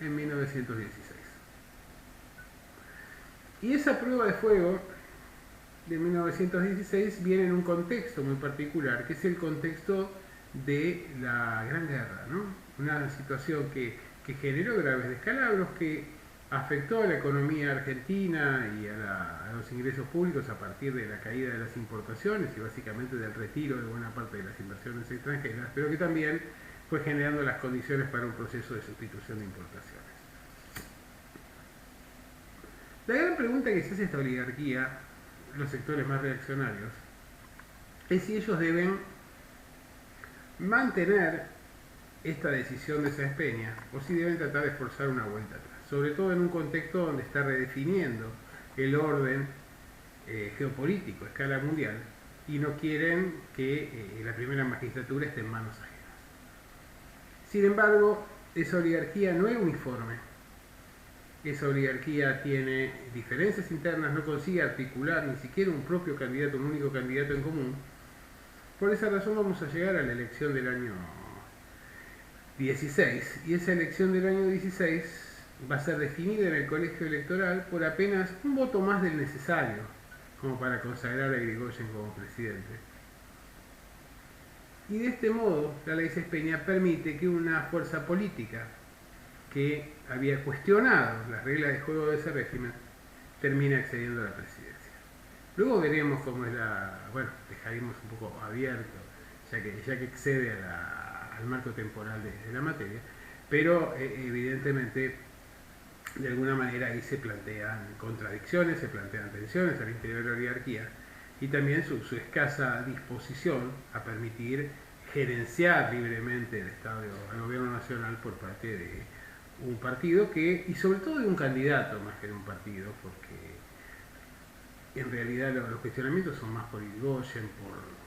en 1916. Y esa prueba de fuego de 1916 viene en un contexto muy particular, que es el contexto de la Gran Guerra, ¿no? Una situación que generó graves descalabros, que afectó a la economía argentina y a los ingresos públicos a partir de la caída de las importaciones y básicamente del retiro de buena parte de las inversiones extranjeras, pero que también fue generando las condiciones para un proceso de sustitución de importaciones. La gran pregunta que se hace esta oligarquía, los sectores más reaccionarios, es si ellos deben mantener esta decisión de Sáenz Peña o si deben tratar de forzar una vuelta atrás, sobre todo en un contexto donde está redefiniendo el orden geopolítico a escala mundial y no quieren que la primera magistratura esté en manos ajenas. Sin embargo, esa oligarquía no es uniforme, esa oligarquía tiene diferencias internas, no consigue articular ni siquiera un propio candidato, un único candidato en común. Por esa razón vamos a llegar a la elección del año 16, y esa elección del año 16 va a ser definida en el colegio electoral por apenas un voto más del necesario como para consagrar a Irigoyen como presidente. Y de este modo, la ley Sáenz Peña permite que una fuerza política que había cuestionado las reglas de juego de ese régimen termine accediendo a la presidencia. Luego veremos cómo es bueno, dejaremos un poco abierto, ya que excede al marco temporal de la materia, pero evidentemente de alguna manera ahí se plantean contradicciones, se plantean tensiones al interior de la oligarquía y también su escasa disposición a permitir gerenciar libremente el Estado al gobierno nacional por parte de un partido y sobre todo de un candidato más que de un partido, porque en realidad los cuestionamientos son más por Irigoyen, por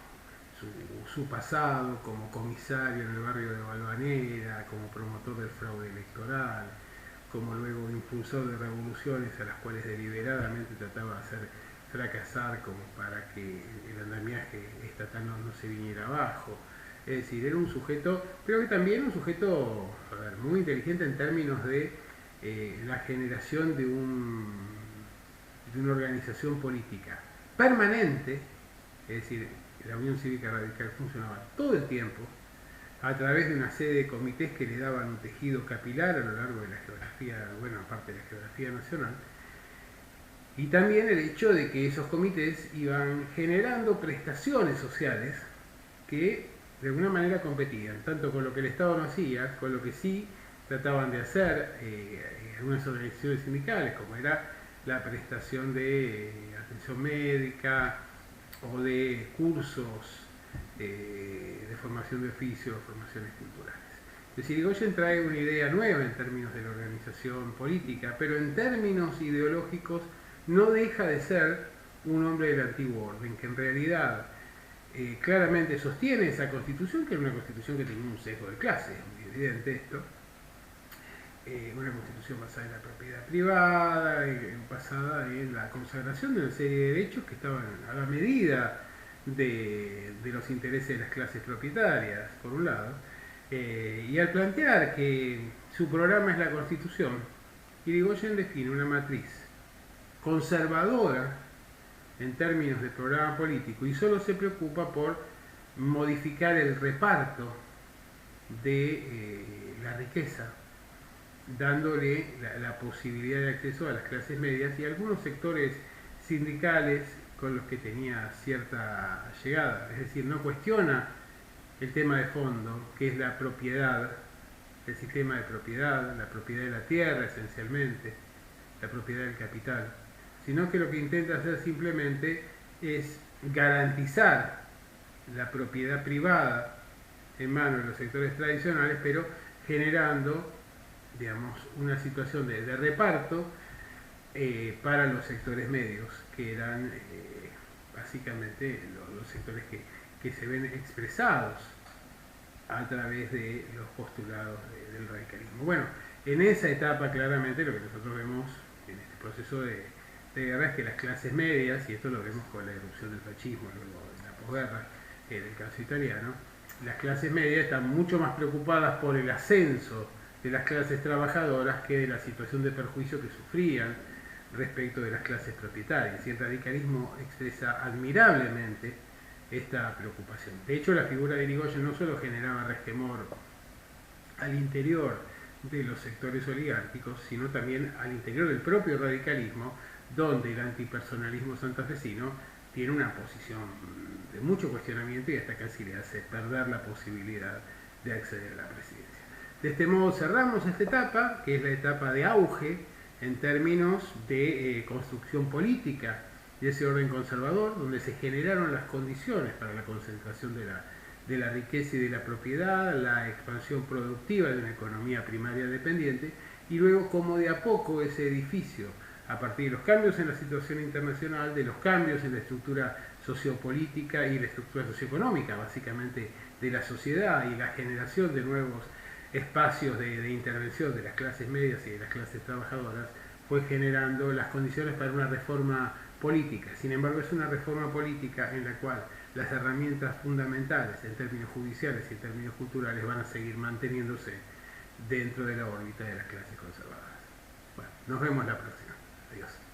su pasado como comisario en el barrio de Valvanera, como promotor del fraude electoral, como luego impulsor de revoluciones a las cuales deliberadamente trataba de hacer fracasar como para que el andamiaje estatal no se viniera abajo. Es decir, era un sujeto, pero que también un sujeto muy inteligente en términos de la generación de una organización política permanente, es decir, la Unión Cívica Radical funcionaba todo el tiempo a través de una serie de comités que le daban un tejido capilar a lo largo de la geografía, buena parte de la geografía nacional, y también el hecho de que esos comités iban generando prestaciones sociales que de alguna manera competían, tanto con lo que el Estado no hacía, con lo que sí trataban de hacer algunas organizaciones sindicales, como era la prestación de atención médica o de cursos de formación de oficio, formaciones culturales. Es decir, Irigoyen trae una idea nueva en términos de la organización política, pero en términos ideológicos no deja de ser un hombre del antiguo orden, que en realidad claramente sostiene esa constitución, que era una constitución que tenía un sesgo de clase, es muy evidente esto, una constitución basada en la propiedad privada, basada en la consagración de una serie de derechos que estaban a la medida de los intereses de las clases propietarias, por un lado, y al plantear que su programa es la Constitución, Irigoyen define una matriz conservadora en términos de programa político y solo se preocupa por modificar el reparto de la riqueza, dándole la posibilidad de acceso a las clases medias y a algunos sectores sindicales con los que tenía cierta llegada. Es decir, no cuestiona el tema de fondo, que es la propiedad, el sistema de propiedad, la propiedad de la tierra esencialmente, la propiedad del capital, sino que lo que intenta hacer simplemente es garantizar la propiedad privada en manos de los sectores tradicionales, pero generando, digamos, una situación de reparto para los sectores medios, que eran básicamente los sectores que se ven expresados a través de los postulados del radicalismo. Bueno, en esa etapa claramente lo que nosotros vemos en este proceso de guerra es que las clases medias, y esto lo vemos con la erupción del fascismo, luego de la posguerra, del caso italiano, las clases medias están mucho más preocupadas por el ascenso de las clases trabajadoras que de la situación de perjuicio que sufrían respecto de las clases propietarias. Y el radicalismo expresa admirablemente esta preocupación. De hecho, la figura de Irigoyen no solo generaba resquemor al interior de los sectores oligárquicos, sino también al interior del propio radicalismo, donde el antipersonalismo santafesino tiene una posición de mucho cuestionamiento y hasta casi le hace perder la posibilidad de acceder a la presidencia. De este modo cerramos esta etapa, que es la etapa de auge en términos de construcción política de ese orden conservador, donde se generaron las condiciones para la concentración de la riqueza y de la propiedad, la expansión productiva de una economía primaria dependiente, y luego cómo de a poco ese edificio, a partir de los cambios en la situación internacional, de los cambios en la estructura sociopolítica y la estructura socioeconómica, básicamente de la sociedad, y la generación de nuevos espacios de intervención de las clases medias y de las clases trabajadoras, fue generando las condiciones para una reforma política. Sin embargo, es una reforma política en la cual las herramientas fundamentales en términos judiciales y en términos culturales van a seguir manteniéndose dentro de la órbita de las clases conservadoras. Bueno, nos vemos la próxima. Adiós.